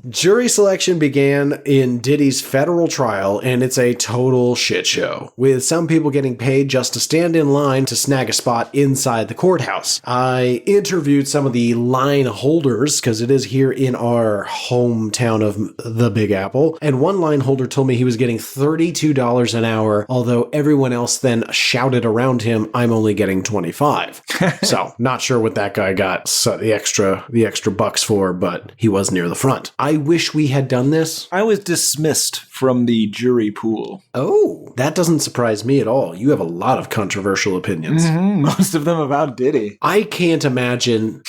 Jury selection began in Diddy's federal trial, and it's a total shit show, with some people getting paid just to stand in line to snag a spot inside the courthouse. I interviewed some of the line holders, because it is here in our hometown of the Big Apple, and one line holder told me he was getting $32 an hour, although everyone else then shouted around him, "I'm only getting 25." So, not sure what that guy got the extra bucks for, but he was near the front. I wish we had done this. I was dismissed from the jury pool. Oh, that doesn't surprise me at all. You have a lot of controversial opinions. Most of them about Diddy. I can't imagine.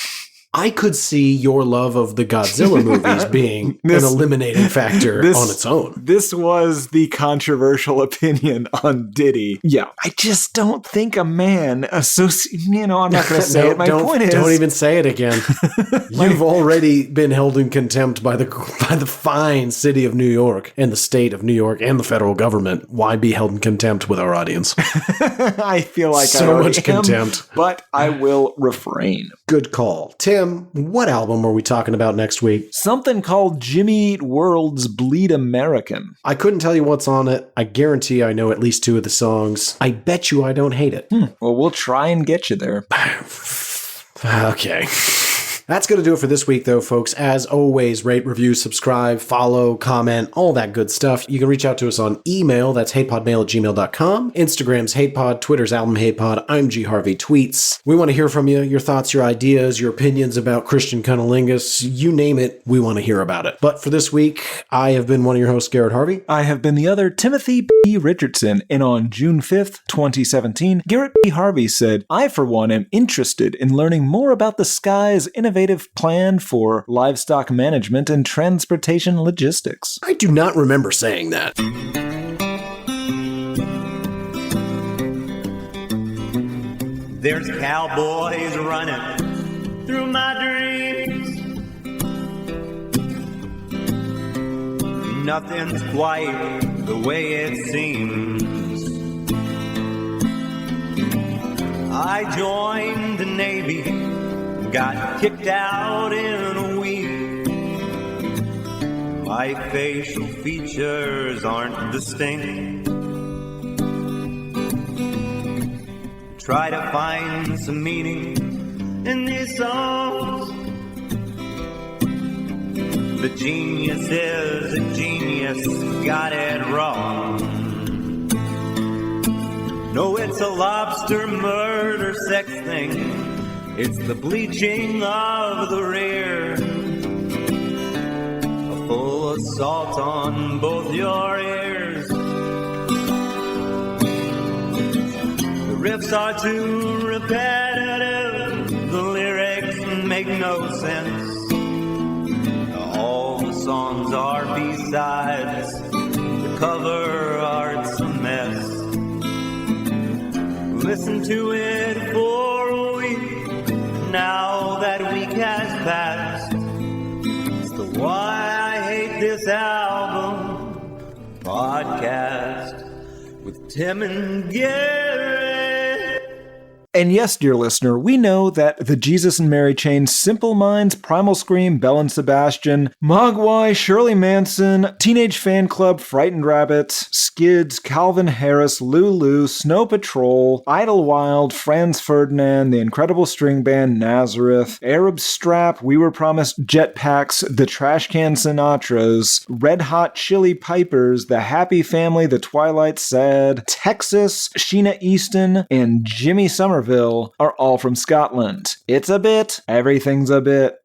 I could see your love of the Godzilla movies being an eliminating factor on its own. This was the controversial opinion on Diddy. Yeah. I just don't think a man I'm not going to say it. My point is... Don't even say it again. You've already been held in contempt by the fine city of New York and the state of New York and the federal government. Why be held in contempt with our audience? I feel like so much contempt. But I will refrain. Good call. Tim, what album are we talking about next week? Something called Jimmy Eat World's Bleed American. I couldn't tell you what's on it. I guarantee I know at least 2 of the songs. I bet you I don't hate it. Well, we'll try and get you there. Okay. That's going to do it for this week, though, folks. As always, rate, review, subscribe, follow, comment, all that good stuff. You can reach out to us on email. That's hatepodmail@gmail.com. Instagram's hatepod, Twitter's albumhatepod. I'm G Harvey Tweets. We want to hear from you, your thoughts, your ideas, your opinions about Christian cunnilingus. You name it, we want to hear about it. But for this week, I have been one of your hosts, Garrett Harvey. I have been the other, Timothy B. Richardson. And on June 5th, 2017, Garrett B. Harvey said, "I, for one, am interested in learning more about the Sky's innovative plan for livestock management and transportation logistics." I do not remember saying that. There's cowboys running through my dreams. Nothing's quite the way it seems. I joined the Navy, got kicked out in a week. My facial features aren't distinct. Try to find some meaning in these songs. The genius is a genius, got it wrong. No, it's a lobster murder sex thing. It's the bleaching of the rear. A full assault on both your ears. The riffs are too repetitive. The lyrics make no sense. All the songs are B-sides. The cover art's a mess. Listen to it for a week. Now that week has passed. It's the Why I Hate This Album podcast with Tim and Garrett. And yes, dear listener, we know that the Jesus and Mary chain, Simple Minds, Primal Scream, Belle and Sebastian, Mogwai, Shirley Manson, Teenage Fan Club, Frightened Rabbits, Skids, Calvin Harris, Lulu, Snow Patrol, Idlewild, Franz Ferdinand, The Incredible String Band, Nazareth, Arab Strap, We Were Promised Jetpacks, The Trashcan Sinatras, Red Hot Chili Pipers, The Happy Family, The Twilight Sad, Texas, Sheena Easton, and Jimmy Somerville are all from Scotland. It's a bit, everything's a bit.